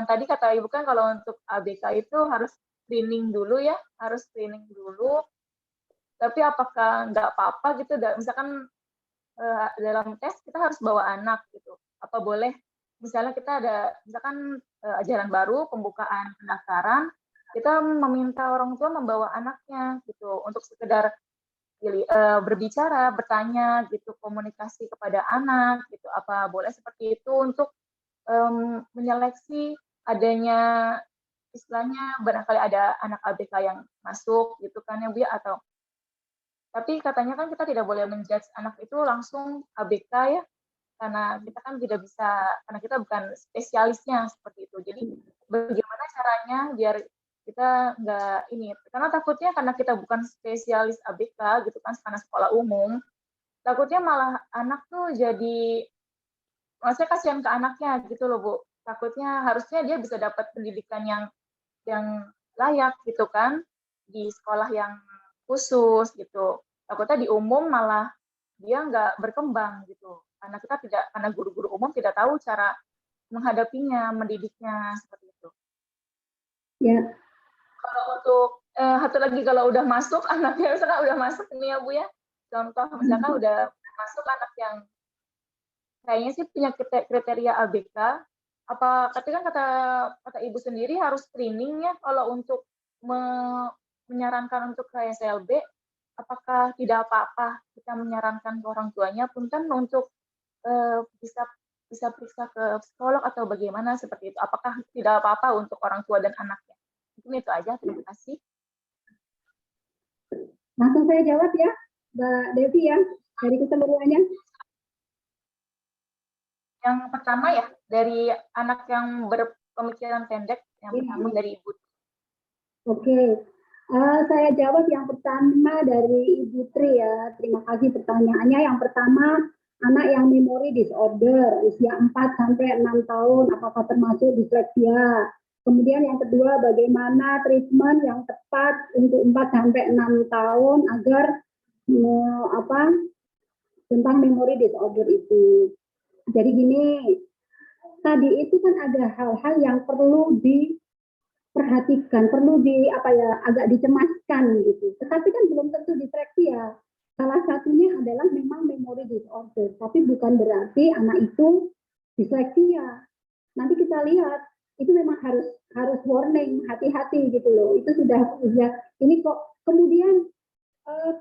tadi kata Ibu kan kalau untuk ABK itu harus screening dulu ya, tapi apakah nggak apa-apa gitu, misalkan dalam tes kita harus bawa anak gitu, apa boleh misalnya kita ada misalkan ajaran baru, pembukaan pendaftaran, kita meminta orang tua membawa anaknya gitu untuk sekedar berbicara, bertanya gitu, komunikasi kepada anak gitu, apa boleh seperti itu untuk menyeleksi adanya istilahnya barangkali ada anak ABK yang masuk gitu kan ya, Bu ya, atau tapi katanya kan kita tidak boleh menjudge anak itu langsung ABK ya, karena kita kan tidak bisa, karena kita bukan spesialisnya seperti itu. Jadi bagaimana caranya biar kita nggak ini, karena takutnya karena kita bukan spesialis ABK gitu kan, karena sekolah umum, takutnya malah anak tuh jadi, maksudnya kasihan ke anaknya gitu loh, Bu. Takutnya harusnya dia bisa dapat pendidikan yang layak gitu kan, di sekolah yang khusus gitu. Takutnya di umum malah dia nggak berkembang gitu. Karena guru-guru umum tidak tahu cara menghadapinya, mendidiknya seperti itu. Ya. Kalau untuk satu lagi, kalau udah masuk anaknya misalkan udah masuk nih ya, Bu ya. Contoh misalkan udah masuk anak yang kayaknya sih punya kriteria ABK, tapi kan kata Ibu sendiri harus screening ya kalau untuk menyarankan untuk ke SLB, apakah tidak apa-apa kita menyarankan ke orang tuanya punten untuk bisa periksa ke psikolog atau bagaimana seperti itu? Apakah tidak apa-apa untuk orang tua dan anaknya? Mungkin itu aja, terima kasih. Langsung saya jawab ya, Mbak Devi ya, dari keseluruhannya. Yang pertama ya, dari anak yang berpemikiran pendek, yang pertama dari Ibu. Oke, Saya jawab yang pertama dari Ibu Tri ya. Terima kasih pertanyaannya. Yang pertama, anak yang memori disorder usia 4 sampai 6 tahun apakah termasuk disleksia? Kemudian yang kedua, bagaimana treatment yang tepat untuk 4 sampai 6 tahun agar tentang memori disorder itu. Jadi gini, tadi itu kan ada hal-hal yang perlu diperhatikan, perlu agak dicemaskan gitu. Tetapi kan belum tentu disleksia. Salah satunya adalah memang memory disorder, tapi bukan berarti anak itu disleksia. Nanti kita lihat, itu memang harus warning, hati-hati gitu loh. Itu sudah ini kok kemudian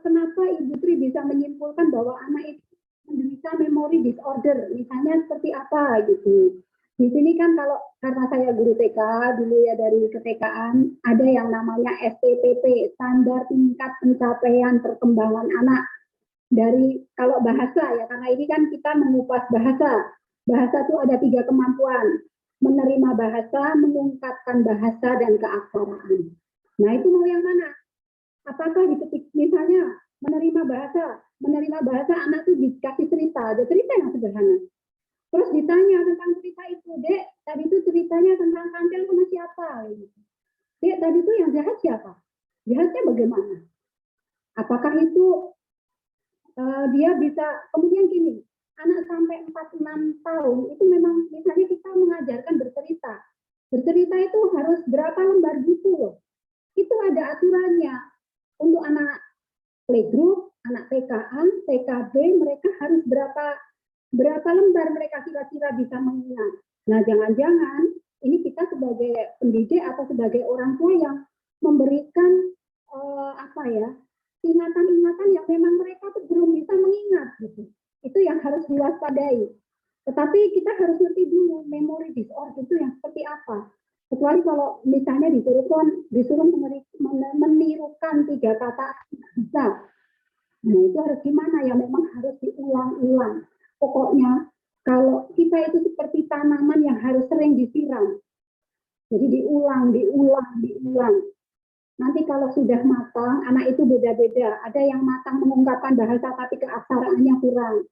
kenapa Ibu Tri bisa menyimpulkan bahwa anak itu menderita memory disorder, misalnya seperti apa gitu. Di sini kan karena saya guru TK dulu ya, dari ke-TK-an ada yang namanya STPP, standar tingkat pencapaian perkembangan anak. Dari kalau bahasa ya, karena ini kan kita mengupas bahasa. Bahasa itu ada 3 kemampuan: menerima bahasa, mengungkapkan bahasa, dan keaksaraan. Nah, itu mau yang mana? Apakah misalnya menerima bahasa anak tuh dikasih cerita, ada cerita yang sederhana. Terus ditanya tentang cerita itu, Dek, tadi itu ceritanya tentang kantil sama siapa? Dek, tadi itu yang jahat siapa? Jahatnya bagaimana? Apakah itu dia bisa, kemudian gini, anak sampai 4-6 tahun, itu memang misalnya kita mengajarkan bercerita. Bercerita itu harus berapa lembar buku loh. Itu ada aturannya. Untuk anak playgroup, anak TK-an, TKB, mereka harus berapa lembar mereka kira-kira bisa mengingat. Nah, jangan-jangan ini kita sebagai pendidik atau sebagai orang tua yang memberikan ingatan-ingatan yang memang mereka tuh belum bisa mengingat gitu. Itu yang harus diwaspadai. Tetapi kita harus ngerti dulu memory disorder itu yang seperti apa. Kecuali kalau misalnya disuruh menirukan 3 kata bisa. Nah, itu harus gimana ya, memang harus diulang-ulang. Pokoknya kalau kita itu seperti tanaman yang harus sering disiram. Jadi diulang. Nanti kalau sudah matang, anak itu beda-beda. Ada yang matang mengungkapkan bahasa tapi keaksaraannya kurang.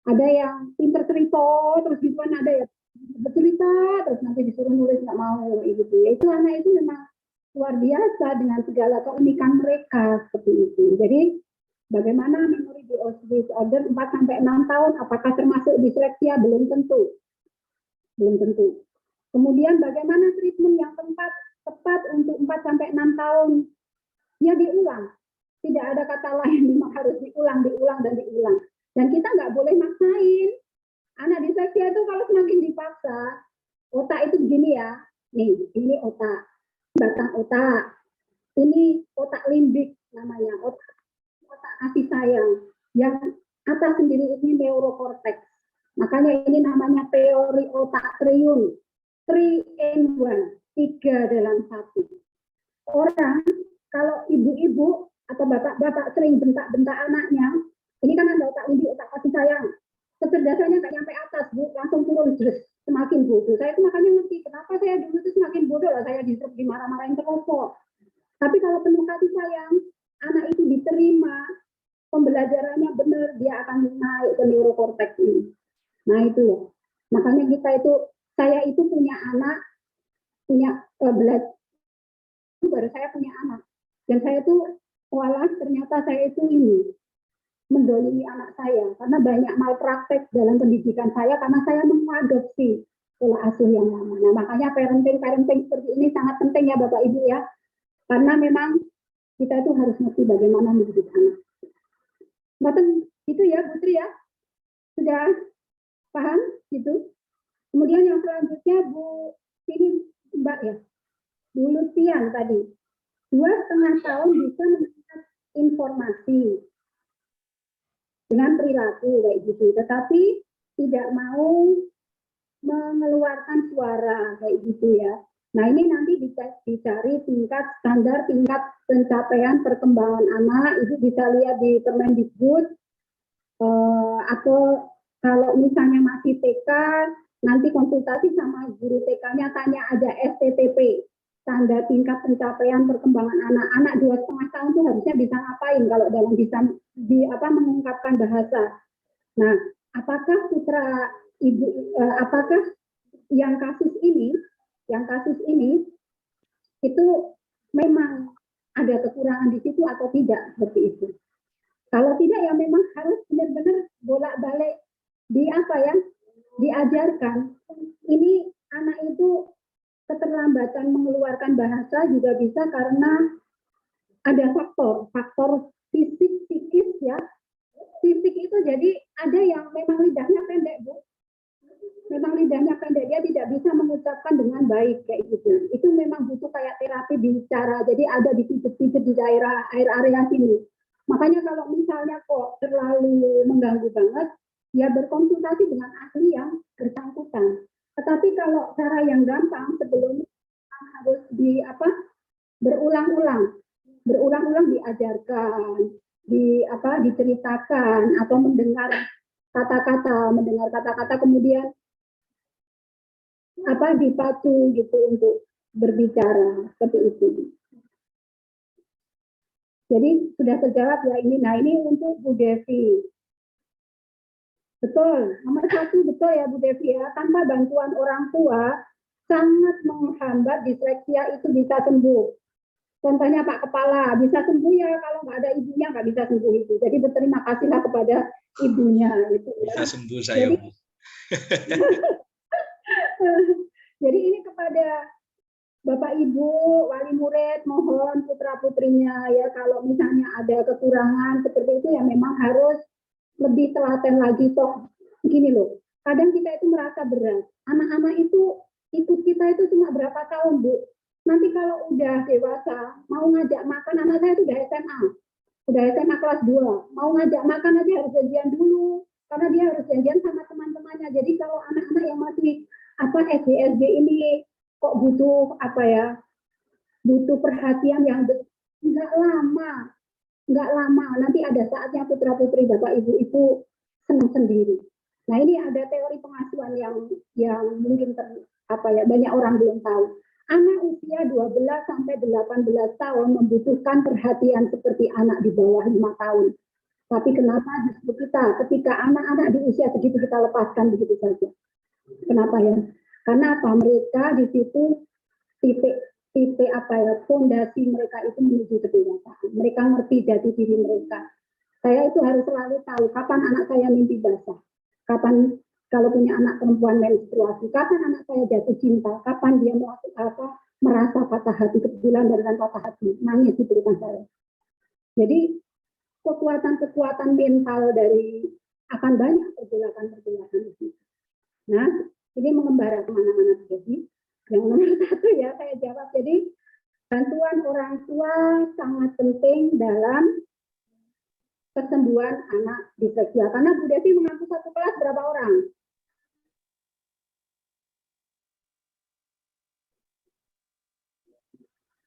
Ada yang pinter cerita, terus gitu kan, ada ya bercerita, terus nanti disuruh nulis nggak mau gitu. Itu anak itu memang luar biasa dengan segala keunikan mereka seperti itu. Jadi bagaimana memory disorder 4-6 tahun, apakah termasuk disleksia? Belum tentu. Kemudian bagaimana treatment yang tepat untuk 4-6 tahun? Ya diulang. Tidak ada kata lain, memang harus diulang. Dan kita nggak boleh maksain. Anak disleksia itu kalau semakin dipaksa, otak itu begini ya. Nih, ini otak, batang otak. Ini otak limbik namanya, otak kasih sayang. Yang atas sendiri ini neurokorteks. Makanya ini namanya teori otak triun. 3 in 1, 3 dalam 1. Orang, kalau ibu-ibu atau bapak-bapak sering bentak-bentak anaknya, ini kan ada otak limbik, otak kasih sayang. Kecerdasannya nggak nyampe atas, Bu, langsung turun, semakin bodoh. Saya itu makanya ngerti kenapa saya dulu itu semakin bodoh lah, saya dimarah-marahin terus kok. Tapi kalau penuh kasih sayang, anak itu diterima, pembelajarannya benar, dia akan naik ke neurokorteks ini. Nah itu loh. Makanya saya itu punya anak, belajar, baru saya punya anak. Dan saya itu, ternyata saya itu mendolimi anak saya, karena banyak malpraktek dalam pendidikan saya, karena saya mengadopsi pola asuh yang lama. Nah, makanya parenting seperti ini sangat penting ya Bapak Ibu ya, karena memang kita itu harus ngerti bagaimana mendidik anak. Itu ya Putri ya, sudah paham gitu. Kemudian yang selanjutnya ini Mbak ya, Bu Lucian tadi, 2,5 tahun bisa memberikan informasi dengan perilaku kayak gitu, tetapi tidak mau mengeluarkan suara kayak gitu ya. Nah ini nanti dicari standar tingkat pencapaian perkembangan anak, itu bisa lihat di Permendikbud, atau kalau misalnya masih TK, nanti konsultasi sama guru TK-nya, tanya aja STTP, standar tingkat pencapaian perkembangan anak 2,5 tahun itu harusnya bisa ngapain kalau dalam bisa mengungkapkan bahasa. Nah, apakah putra ibu, apakah yang kasus ini itu memang ada kekurangan di situ atau tidak, seperti itu. Kalau tidak ya memang harus benar-benar bolak-balik diajarkan. Ini anak itu keterlambatan mengeluarkan bahasa juga bisa karena ada faktor fisik, psikis ya. Fisik itu jadi ada yang memang lidahnya pendek, Bu. Memang lidahnya pendek, dia tidak bisa mengucapkan dengan baik kayak gitu. Itu memang butuh kayak terapi bicara. Jadi ada di pijat-pijat di daerah area sini. Makanya kalau misalnya kok terlalu mengganggu banget, ya berkonsultasi dengan ahli yang bersangkutan. Tetapi kalau cara yang gampang sebelumnya harus berulang-ulang diajarkan, diceritakan atau mendengar kata-kata kemudian dipacu gitu untuk berbicara seperti itu. Jadi sudah terjawab ya ini. Nah ini untuk Bu Devi. Betul, nomor 1 betul ya Bu Devi ya. Tanpa bantuan orang tua sangat menghambat disleksia itu bisa sembuh. Contohnya Pak Kepala bisa sembuh ya, kalau nggak ada ibunya nggak bisa sembuh itu. Jadi berterima kasihlah kepada ibunya itu. Bisa sembuh saya. Jadi ini kepada Bapak Ibu, wali murid, mohon putra-putrinya ya kalau misalnya ada kekurangan seperti itu ya memang harus lebih telaten lagi toh. Gini loh, kadang kita itu merasa berat. Anak-anak itu ikut kita itu cuma berapa tahun, Bu. Nanti kalau udah dewasa, mau ngajak makan, anak saya itu udah SMA kelas 2. Mau ngajak makan aja harus janjian dulu, karena dia harus janjian sama teman-temannya. Jadi kalau anak-anak yang masih SD ini kok butuh butuh perhatian yang nggak lama. Nanti ada saatnya putra-putri Bapak Ibu itu senang sendiri. Nah ini ada teori pengasuhan yang mungkin banyak orang belum tahu. Anak usia 12 sampai 18 tahun membutuhkan perhatian seperti anak di bawah 5 tahun. Tapi kenapa justru ketika anak-anak di usia segitu kita lepaskan begitu saja? Kenapa ya? Karena mereka di situ titik fondasi mereka itu menuju kedewasaan. Mereka ngerti jati diri mereka. Saya itu harus selalu tahu kapan anak saya mimpi basah, kapan kalau punya anak perempuan menstruasi, kapan anak saya jatuh cinta, kapan dia merasa patah hati, kebetulan dengan patah hati, nangis di depan saya. Jadi kekuatan mental dari akan banyak pergerakan itu. Nah, ini mengembara kemana-mana. Jadi yang nomor 1 ya saya jawab. Jadi bantuan orang tua sangat penting dalam kesembuhan anak disleksia. Karena Bu Devi mengaku satu kelas berapa orang?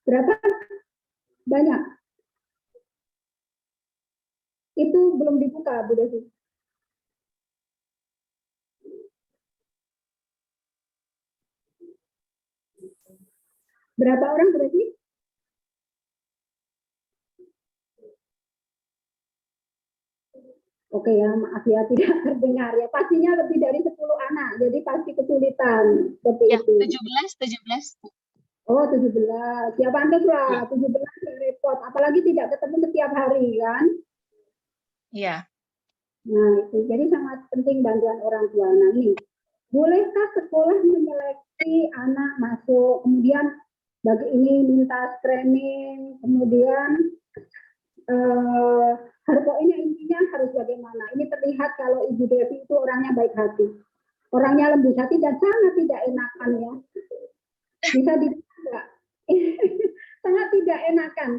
Berapa? Banyak. Itu belum dibuka, Bu Devi. Berapa orang berarti? Oke ya, maaf ya tidak terdengar ya. Pastinya lebih dari 10 anak, jadi pasti kesulitan seperti ya, itu. 17. Oh 17, siapa Anda lah 17 repot, apalagi tidak ketemu setiap hari kan? Iya. Nah itu, jadi sangat penting bantuan orang tua. Nah ini, bolehkah sekolah menyeleksi anak masuk, kemudian bagi ini minta screening, kemudian pokoknya intinya harus bagaimana. Ini terlihat kalau Ibu Devi itu orangnya baik hati, orangnya lembut hati dan sangat tidak enakan ya. Bisa tidak, sangat tidak enakan.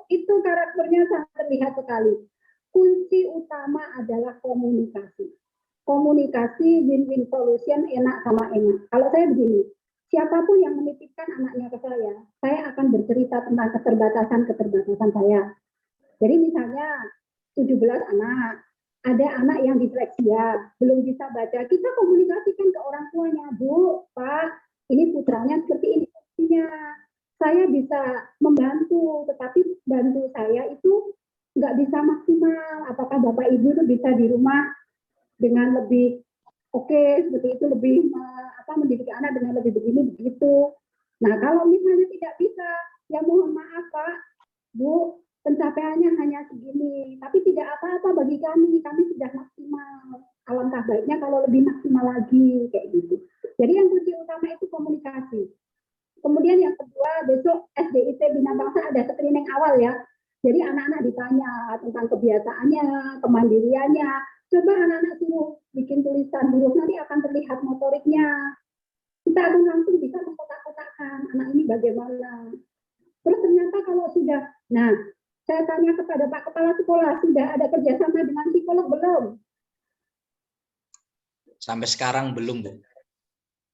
Itu karakternya sangat terlihat sekali. Kunci utama adalah komunikasi. Komunikasi win-win solution, enak sama enak. Kalau saya begini, siapapun yang menitipkan anaknya ke saya akan bercerita tentang keterbatasan saya. Jadi misalnya 17 anak, ada anak yang disleksia, belum bisa baca, kita komunikasikan ke orang tuanya, Bu, Pak, ini putranya seperti ini. saya bisa membantu, tetapi bantu saya itu nggak bisa maksimal. Apakah Bapak Ibu itu bisa di rumah dengan lebih oke, seperti itu, lebih mendidik anak dengan lebih begini begitu. Nah, kalau misalnya tidak bisa, ya mohon maaf Pak, Bu, pencapaiannya hanya segini, tapi tidak apa-apa bagi kami sudah maksimal. Alangkah baiknya kalau lebih maksimal lagi, kayak gitu. Jadi yang kunci utama itu komunikasi. Kemudian yang kedua, besok SDIT Bina Bangsa ada screening awal ya. Jadi anak-anak ditanya tentang kebiasaannya, kemandiriannya. Coba anak-anak suruh bikin tulisan huruf, nanti akan terlihat motoriknya. Kita akan langsung bisa mengkotak-kotakkan anak ini bagaimana. Terus ternyata kalau sudah, nah saya tanya kepada Pak Kepala Sekolah, sudah ada kerjasama dengan psikolog belum? Sampai sekarang belum, Bu.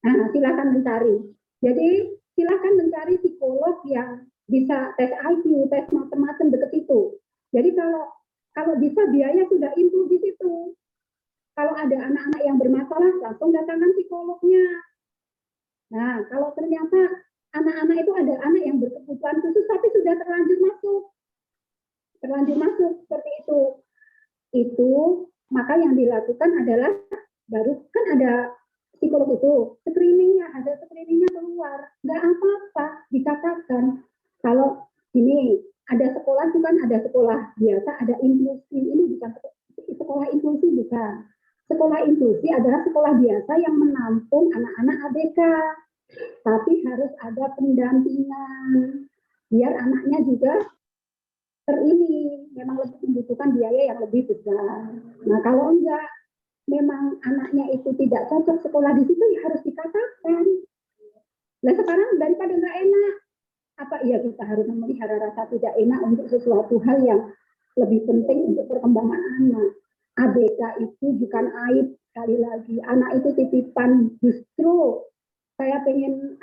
Nah, silakan mencari. Jadi silakan mencari psikolog yang bisa tes IQ, tes macam-macam deket itu. Jadi kalau bisa biaya sudah input di situ. Kalau ada anak-anak yang bermasalah, langsung datangkan psikolognya. Nah, kalau ternyata anak-anak itu ada anak yang berkebutuhan khusus tapi sudah terlanjur masuk seperti itu maka yang dilakukan adalah baru kan ada psikolog itu screeningnya, hasil screeningnya keluar, nggak apa-apa dikatakan kalau ini ada sekolah itu kan ada sekolah biasa, ada inklusi, ini bukan sekolah inklusi, bukan. Sekolah inklusi adalah sekolah biasa yang menampung anak-anak ABK, tapi harus ada pendampingan biar anaknya juga memang lebih membutuhkan biaya yang lebih besar. Nah kalau enggak, memang anaknya itu tidak cocok sekolah di situ, ya harus dikatakan. Nah sekarang daripada enggak enak, apa iya kita harus memelihara rasa tidak enak untuk sesuatu hal yang lebih penting untuk perkembangan anak. ABK itu bukan aib, sekali lagi. Anak itu titipan, justru saya pengen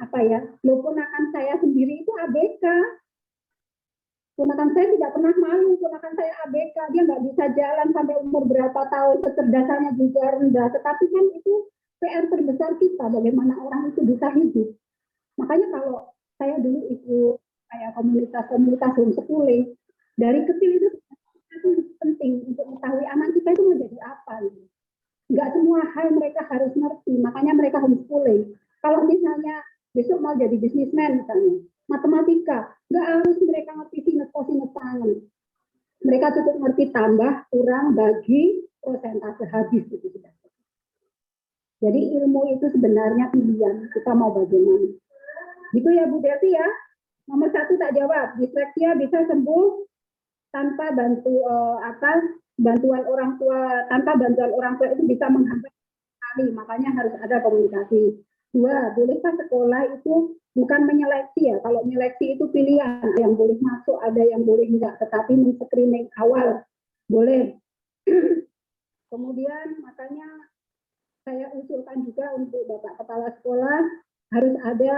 ponakan saya sendiri itu ABK. Ponakan saya tidak pernah malu, ponakan saya ABK, dia nggak bisa jalan sampai umur berapa tahun, kecerdasannya juga rendah, tetapi kan itu PR terbesar kita, bagaimana orang itu bisa hidup. Makanya kalau saya dulu ikut kayak komunitas homeschooling, dari kecil itu penting untuk mengetahui anak kita itu mau jadi apa. Nggak semua hal mereka harus ngerti, makanya mereka homeschooling. Kalau misalnya besok mau jadi bisnismen misalnya, matematika, nggak harus mereka ngerti sinus kosinus tangan. Mereka cukup ngerti tambah, kurang, bagi, persentase, habis itu sudah. Jadi ilmu itu sebenarnya pilihan, kita mau bagaimana. Gitu ya Bu Devi ya. Nomor 1 tak jawab, disleksia bisa sembuh tanpa bantuan orang tua, tanpa bantuan orang tua itu bisa menghambat sekali, makanya harus ada komunikasi. 2, bolehkah sekolah itu bukan menyeleksi ya, kalau menyeleksi itu pilihan, yang boleh masuk, ada yang boleh enggak, tetapi men-screening awal boleh. Kemudian makanya saya usulkan juga untuk Bapak Kepala Sekolah harus ada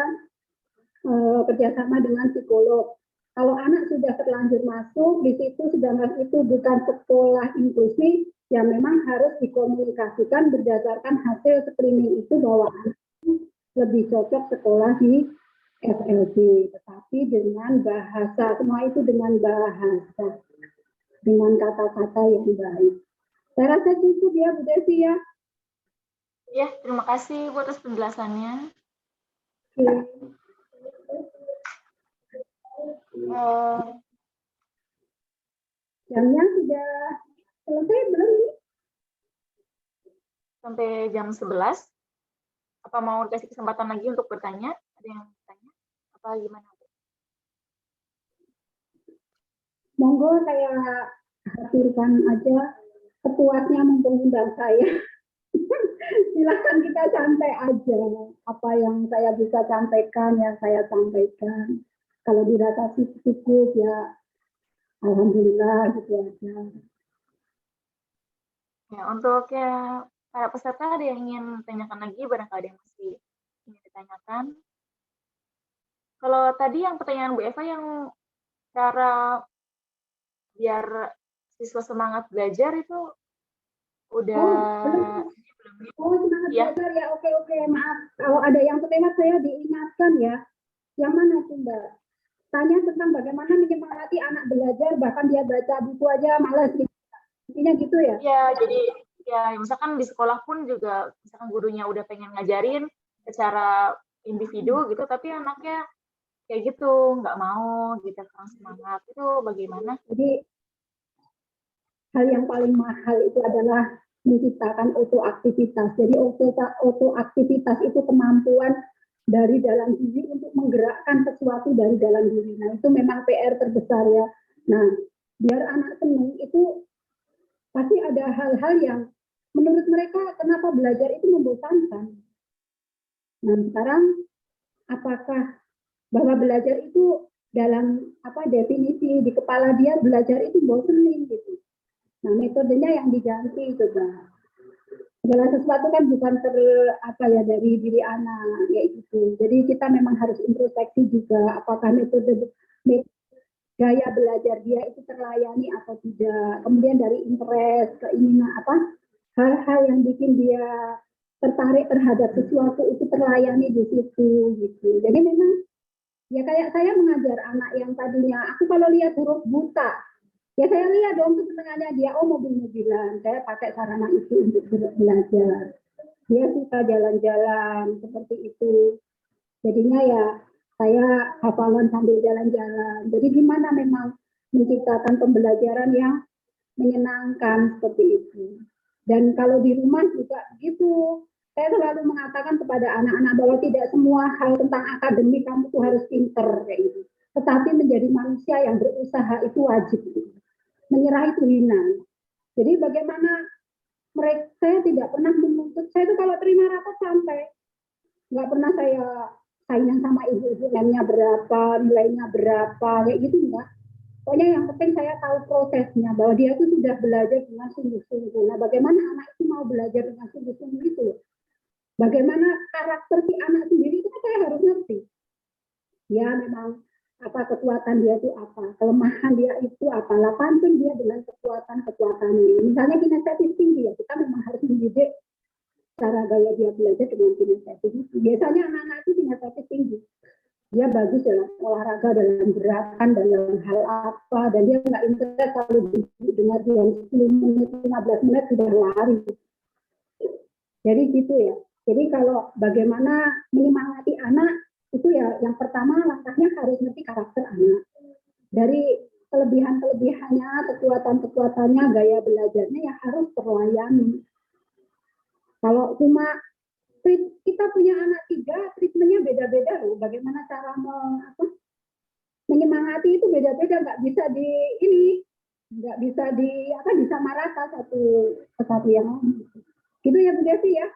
kerjasama dengan psikolog. Kalau anak sudah terlanjur masuk di situ, sedangkan itu bukan sekolah inklusi, ya memang harus dikomunikasikan berdasarkan hasil screening itu bahwa anak lebih cocok sekolah di SLB, tetapi dengan bahasa, semua itu dengan bahasa, dengan kata-kata yang baik. Saya rasa cukup ya Bu Desi ya. Ya, terima kasih Bu atas penjelasannya. Jamnya sudah selesai belum nih? Sampai jam 11. Apa mau dikasih kesempatan lagi untuk bertanya? Ada yang bertanya? Apa gimana? Monggo saya hadirkan aja sepuasnya mumpung undang saya. Silakan kita santai aja. Apa yang saya bisa sampaikan, ya saya sampaikan. Kalau dirasa cukup, ya alhamdulillah gitu aja. Ya, untuk para peserta ada yang ingin tanyakan lagi, barangkali ada yang masih ingin ditanyakan. Kalau tadi yang pertanyaan Bu Eva yang cara biar siswa semangat belajar itu udah semangat belajar ya, oke, maaf. Kalau ada yang terlewat saya diingatkan ya. Yang mana itu Mbak? tanya tentang bagaimana menyemangati anak belajar, bahkan dia baca buku aja malas gitu. Intinya gitu ya? Iya, jadi ya misalkan di sekolah pun juga misalkan gurunya udah pengen ngajarin secara individu gitu, tapi anaknya kayak gitu, nggak mau gitu, kurang semangat. Itu bagaimana? Jadi hal yang paling mahal itu adalah menciptakan otoaktivitas. Jadi otoaktivitas itu kemampuan dari dalam diri untuk menggerakkan sesuatu dari dalam diri. Nah, itu memang PR terbesar ya. Nah, biar anak senang itu pasti ada hal-hal yang menurut mereka kenapa belajar itu membosankan. Nah, sekarang apakah bahwa belajar itu dalam definisi di kepala dia belajar itu bosening gitu. Nah, metodenya yang diganti coba. Segala sesuatu kan bukan dari diri anak kayak gitu. Jadi kita memang harus introspeksi juga apakah metode gaya belajar dia itu terlayani atau tidak. Kemudian dari interest, keinginan hal-hal yang bikin dia tertarik terhadap sesuatu itu terlayani di situ gitu. Jadi memang ya kayak saya mengajar anak yang tadinya aku kalau lihat huruf buta, ya saya lihat dong kesenangannya dia, oh mobil-mobilan, saya pakai sarana itu untuk belajar. Dia suka jalan-jalan seperti itu. Jadinya ya saya hafalan sambil jalan-jalan. Jadi gimana memang menciptakan pembelajaran yang menyenangkan seperti itu. Dan kalau di rumah juga gitu. Saya selalu mengatakan kepada anak-anak bahwa tidak semua hal tentang akademik kamu tuh harus pinter kayak gitu. Tetapi menjadi manusia yang berusaha itu wajib. Menyerah itu hina. Jadi bagaimana saya tidak pernah menuntut. Saya itu kalau terima rapot sampai nggak pernah saya saingan sama ibu-ibu nilainya berapa, nilainya berapa, kayak gitu enggak. Pokoknya yang penting saya tahu prosesnya bahwa dia itu sudah belajar dengan sungguh-sungguh. Nah, bagaimana anak itu mau belajar dengan sungguh-sungguh itu? Bagaimana karakter si anak sendiri itu saya harus ngerti. Ya memang kekuatan dia itu apa, kelemahan dia itu apa, pantun dia dengan kekuatan-kekuatannya. Misalnya kinestesis tinggi ya, kita memang harus mendidik cara gaya dia belajar dengan kinestesis. Biasanya anak-anak itu kinestesis tinggi. Dia bagus dalam olahraga, dalam gerakan, dalam hal apa, dan dia nggak interest kalau dengar dia 10 menit, 15 menit sudah lari. Jadi gitu ya. Jadi kalau bagaimana menyemangati anak, itu ya yang pertama langkahnya harus ngerti karakter anak. Dari kelebihan-kelebihannya, kekuatan-kekuatannya, gaya belajarnya yang harus terlayani. Kalau cuma kita punya anak 3, treatmentnya beda-beda loh. Bagaimana cara menyemangati itu beda-beda, nggak bisa nggak bisa disamaratakan satu ke satu yang lain. Gitu ya Bu Devi ya.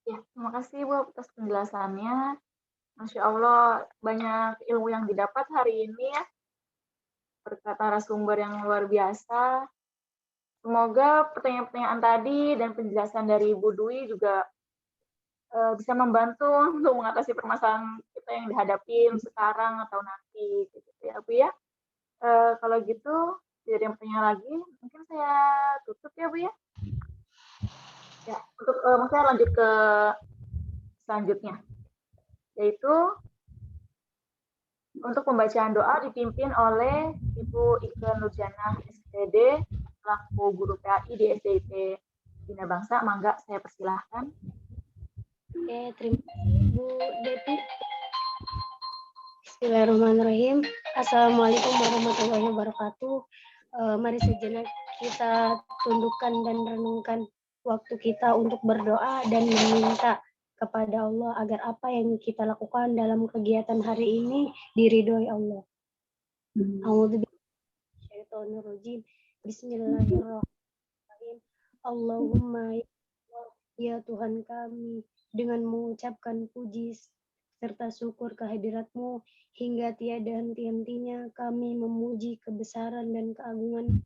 Ya, terima kasih Bu atas penjelasannya. Masya Allah, banyak ilmu yang didapat hari ini ya. Berkat narasumber yang luar biasa. Semoga pertanyaan-pertanyaan tadi dan penjelasan dari Bu Dwi juga bisa membantu untuk mengatasi permasalahan kita yang dihadapi sekarang atau nanti. Gitu ya Bu ya. Kalau gitu, tidak ada yang bertanya lagi. Mungkin saya tutup ya Bu ya. Ya, untuk saya lanjut ke selanjutnya, yaitu untuk pembacaan doa dipimpin oleh Ibu Ike Nurjanah SPD, selaku guru PAI di SDIP Bina Bangsa. Mangga saya persilahkan. Oke, terima kasih Bu Devi. Bismillahirrahmanirrahim. Assalamualaikum warahmatullahi wabarakatuh. Mari sejenak kita tundukkan dan renungkan waktu kita untuk berdoa dan meminta kepada Allah agar apa yang kita lakukan dalam kegiatan hari ini diridhoi Allah. A'udzubillahi Bismillahirrahmanirrahim. Allahumma ya Tuhan kami, dengan mengucapkan puji serta syukur kehadirat-Mu hingga tiada henti-hentinya kami memuji kebesaran dan keagungan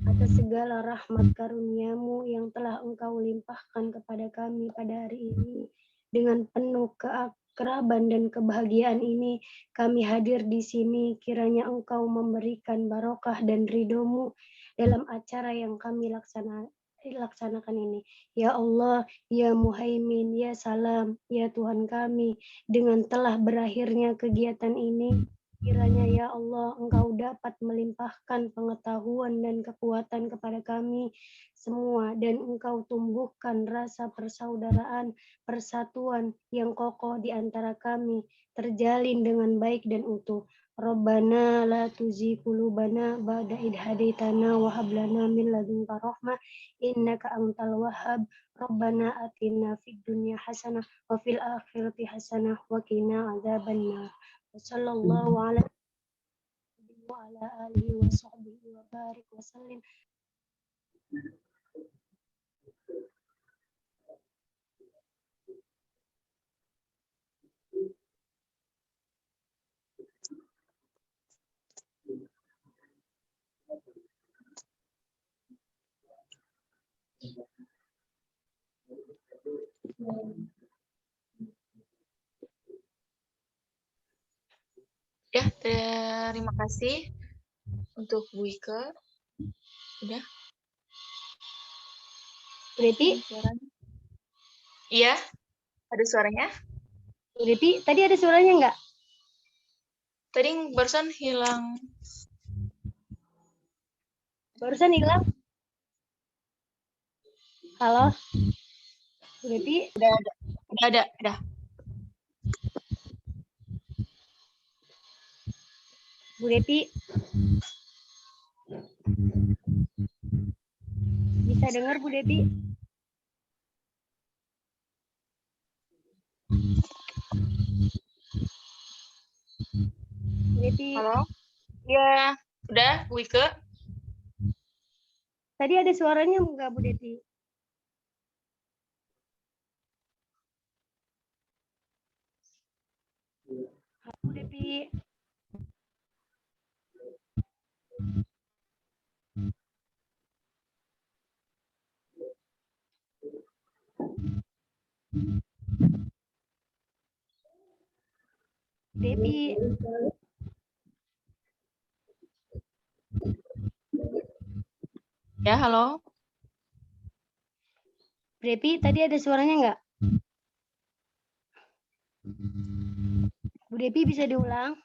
atas segala rahmat karunia-Mu yang telah Engkau limpahkan kepada kami pada hari ini. Dengan penuh keakraban dan kebahagiaan ini kami hadir di sini, kiranya Engkau memberikan barokah dan ridho-Mu dalam acara yang kami laksanakan ini. Ya Allah, ya Muhaimin, ya Salam, ya Tuhan kami, dengan telah berakhirnya kegiatan ini, Kiranya ya Allah, Engkau dapat melimpahkan pengetahuan dan kekuatan kepada kami semua, dan Engkau tumbuhkan rasa persaudaraan, persatuan yang kokoh di antara kami, terjalin dengan baik dan utuh. Rabbana la tuzigh qulubana ba'da idh hadaitana wa hab lana min ladunka rahmah innaka antal wahhab. Rabbana atina fid dunya hasanah wa fil akhirati hasanah wa qina adzabannar. Wassallallahu ala wa ala alihi wa sahbihi wa barik wa sallim. Ya, terima kasih untuk Bu Ika. Udah? Bu Devi, Suaranya? Iya, ada suaranya. Bu Devi, tadi ada suaranya nggak? Tadi barusan hilang. Barusan hilang. Halo, Bu Devi. Udah ada. Bu Devi. Bisa dengar Bu Devi? Bu Devi. Halo? Ya, udah Bu Ika. Tadi ada suaranya enggak Bu Devi? Halo Bu Devi. Devi. Ya, halo. Devi, tadi ada suaranya enggak? Bu Devi bisa diulang?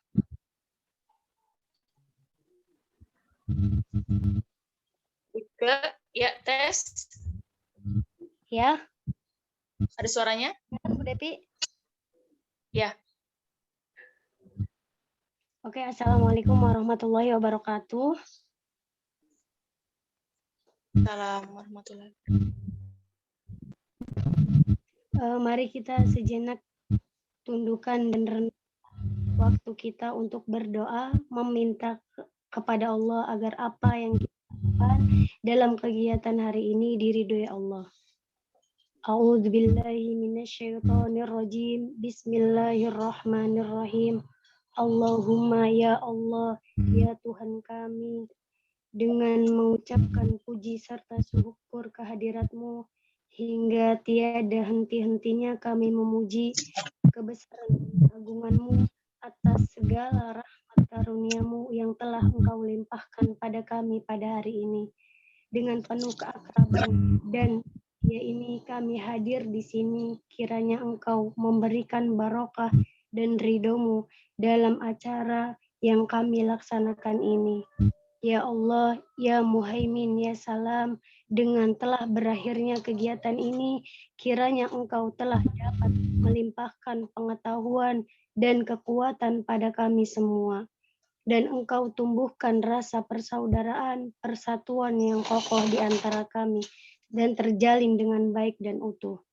Ika, ya tes. Ya. Ada suaranya? Bu Devi? Ya. Oke, Assalamualaikum warahmatullahi wabarakatuh. Assalamualaikum warahmatullahi wabarakatuh. Mari kita sejenak tundukkan dan renungkan waktu kita untuk berdoa, meminta kepada Allah agar apa yang kita lakukan dalam kegiatan hari ini diridhoi Allah. A'udzubillahi minasyaitonirrajim. Bismillahirrahmanirrahim. Allahumma ya Allah, ya Tuhan kami, dengan mengucapkan puji serta syukur kehadirat-Mu, hingga tiada henti-hentinya kami memuji kebesaran dan keagungan-Mu atas segala rahmat karunia-Mu yang telah Engkau limpahkan pada kami pada hari ini. Dengan penuh keakraban dan ya ini kami hadir di sini, kiranya Engkau memberikan barokah dan ridho-Mu dalam acara yang kami laksanakan ini. Ya Allah, ya Muhaimin, ya Salam, dengan telah berakhirnya kegiatan ini, kiranya Engkau telah dapat melimpahkan pengetahuan dan kekuatan pada kami semua. Dan Engkau tumbuhkan rasa persaudaraan, persatuan yang kokoh di antara kami, dan terjalin dengan baik dan utuh.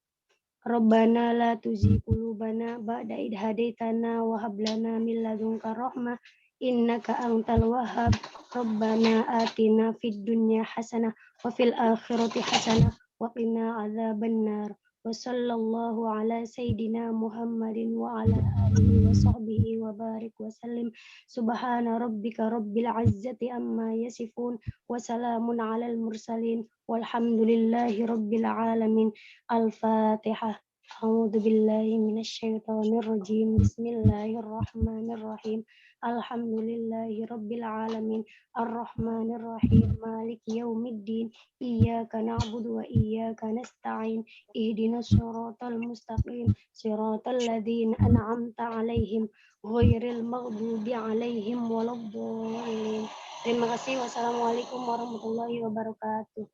Rabbana la tuzigh qulubana ba'da idh hadaitana wa hab lana min ladunka rahmah innaka antal wahhab. Rabbana atina fid dunya hasanah wa fil akhirati hasanah wa qina adzabannar. Wa sallallahu ala sayyidina Muhammadin wa ala alihi wa sahbihi wa barik wa sallim. Subhana rabbika rabbil izzati amma yasifun wa salamun alal mursalin walhamdulillahi rabbil alamin. Al-Fatihah. A'udzu billahi minasyaitonir rajim. Bismillahirrahmanirrahim. Alhamdulillahi rabbil alamin. Ar-Rahmanir Rahim. Maliki yaumiddin. Iyyaka na'budu wa iyyaka nasta'in. Ihdinas siratal mustaqim. Siratal ladzina an'amta 'alaihim ghairil maghdubi 'alaihim waladdallin. Terima kasih. Wassalamualaikum warahmatullahi wabarakatuh.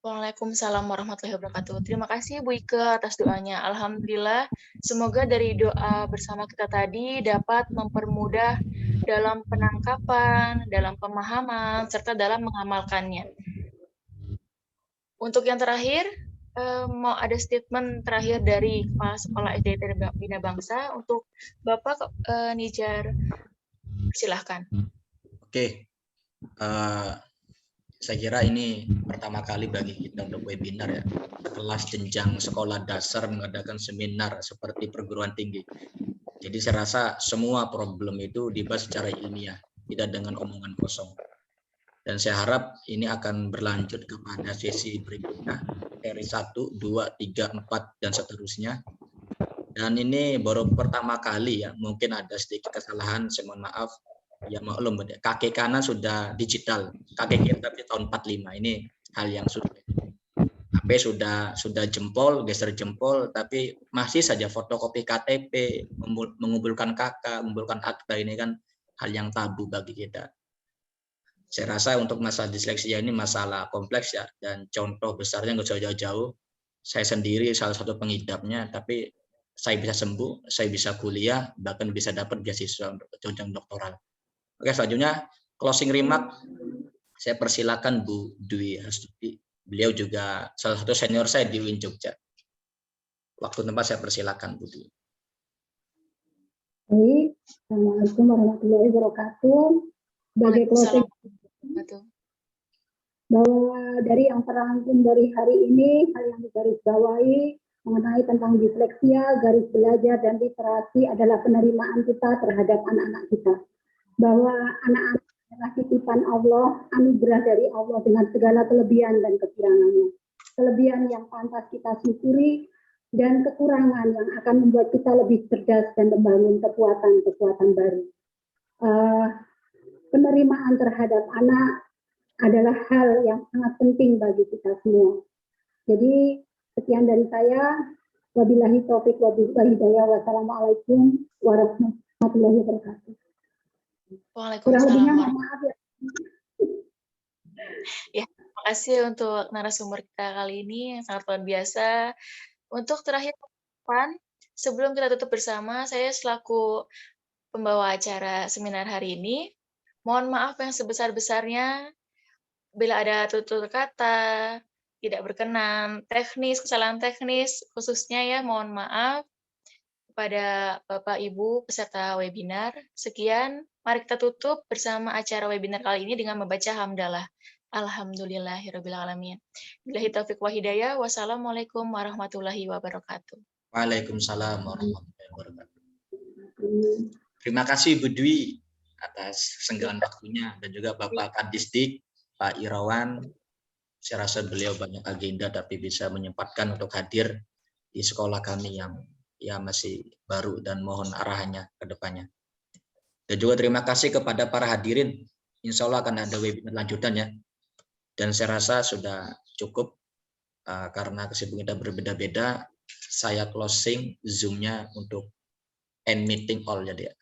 Waalaikumsalam warahmatullahi wabarakatuh. Terima kasih Bu Ike atas doanya. Alhamdulillah, semoga dari doa bersama kita tadi dapat mempermudah dalam penangkapan, dalam pemahaman, serta dalam mengamalkannya. Untuk yang terakhir, mau ada statement terakhir dari Kepala Sekolah SD Bina Bangsa untuk Bapak Nijar. Silahkan. Oke. Saya kira ini pertama kali bagi kita untuk webinar ya. Kelas jenjang sekolah dasar mengadakan seminar seperti perguruan tinggi. Jadi saya rasa semua problem itu dibahas secara ilmiah, tidak dengan omongan kosong. Dan saya harap ini akan berlanjut kepada sesi berikutnya, seri 1, 2, 3, 4, dan seterusnya. Dan ini baru pertama kali ya, mungkin ada sedikit kesalahan, saya mohon maaf. Ya maklum, kaki kanan sudah digital, kaki kiri tapi tahun 45, ini hal yang sulit. HP sudah jempol, geser jempol, tapi masih saja fotokopi KTP, mengumpulkan kakak, mengumpulkan akta, ini kan hal yang tabu bagi kita. Saya rasa untuk masalah disleksia ini masalah kompleks ya, dan contoh besarnya nggak jauh-jauh. Saya sendiri salah satu pengidapnya, tapi saya bisa sembuh, saya bisa kuliah, bahkan bisa dapat beasiswa untuk jenjang doktoral. Oke, selanjutnya closing remark, saya persilakan Bu Dwi Astuti. Beliau juga salah satu senior saya di UIN Jogja. Waktu tempat saya persilakan Bu Dwi. Baik, Assalamualaikum warahmatullahi wabarakatuh. Sebagai closing, bahwa dari yang terangkum dari hari ini, hal yang digarisbawahi mengenai tentang disleksia, garis belajar, dan literasi adalah penerimaan kita terhadap anak-anak kita. Bahwa anak-anak adalah titipan Allah, anugerah dari Allah dengan segala kelebihan dan kekurangannya. Kelebihan yang pantas kita syukuri dan kekurangan yang akan membuat kita lebih cerdas dan membangun kekuatan-kekuatan baru. Penerimaan terhadap anak adalah hal yang sangat penting bagi kita semua. Jadi sekian dari saya. Wabillahi taufiq wabillahi hidayah. Wassalamualaikum warahmatullahi wabarakatuh. Waalaikumsalam. Maaf ya. Ya, terima kasih untuk narasumber kita kali ini yang sangat luar biasa. Untuk terakhir, sebelum kita tutup bersama, saya selaku pembawa acara seminar hari ini, mohon maaf yang sebesar-besarnya bila ada tutur kata, tidak berkenan, kesalahan teknis, khususnya ya mohon maaf kepada Bapak Ibu peserta webinar. Sekian, mari kita tutup bersama acara webinar kali ini dengan membaca hamdalah. Alhamdulillahirabbil alamin. Billahi taufiq wa hidayah. Wassalamualaikum warahmatullahi wabarakatuh. Waalaikumsalam warahmatullahi wabarakatuh. Terima kasih Bu Dwi atas senggalan waktunya, dan juga Bapak Kadisdik, Pak Irawan. Saya rasa beliau banyak agenda tapi bisa menyempatkan untuk hadir di sekolah kami yang ya masih baru, dan mohon arahannya ke depannya. Dan juga terima kasih kepada para hadirin. Insya Allah akan ada webinar lanjutan ya. Dan saya rasa sudah cukup karena kesibukan kita berbeda-beda. Saya closing Zoom-nya untuk end meeting all jadi ya.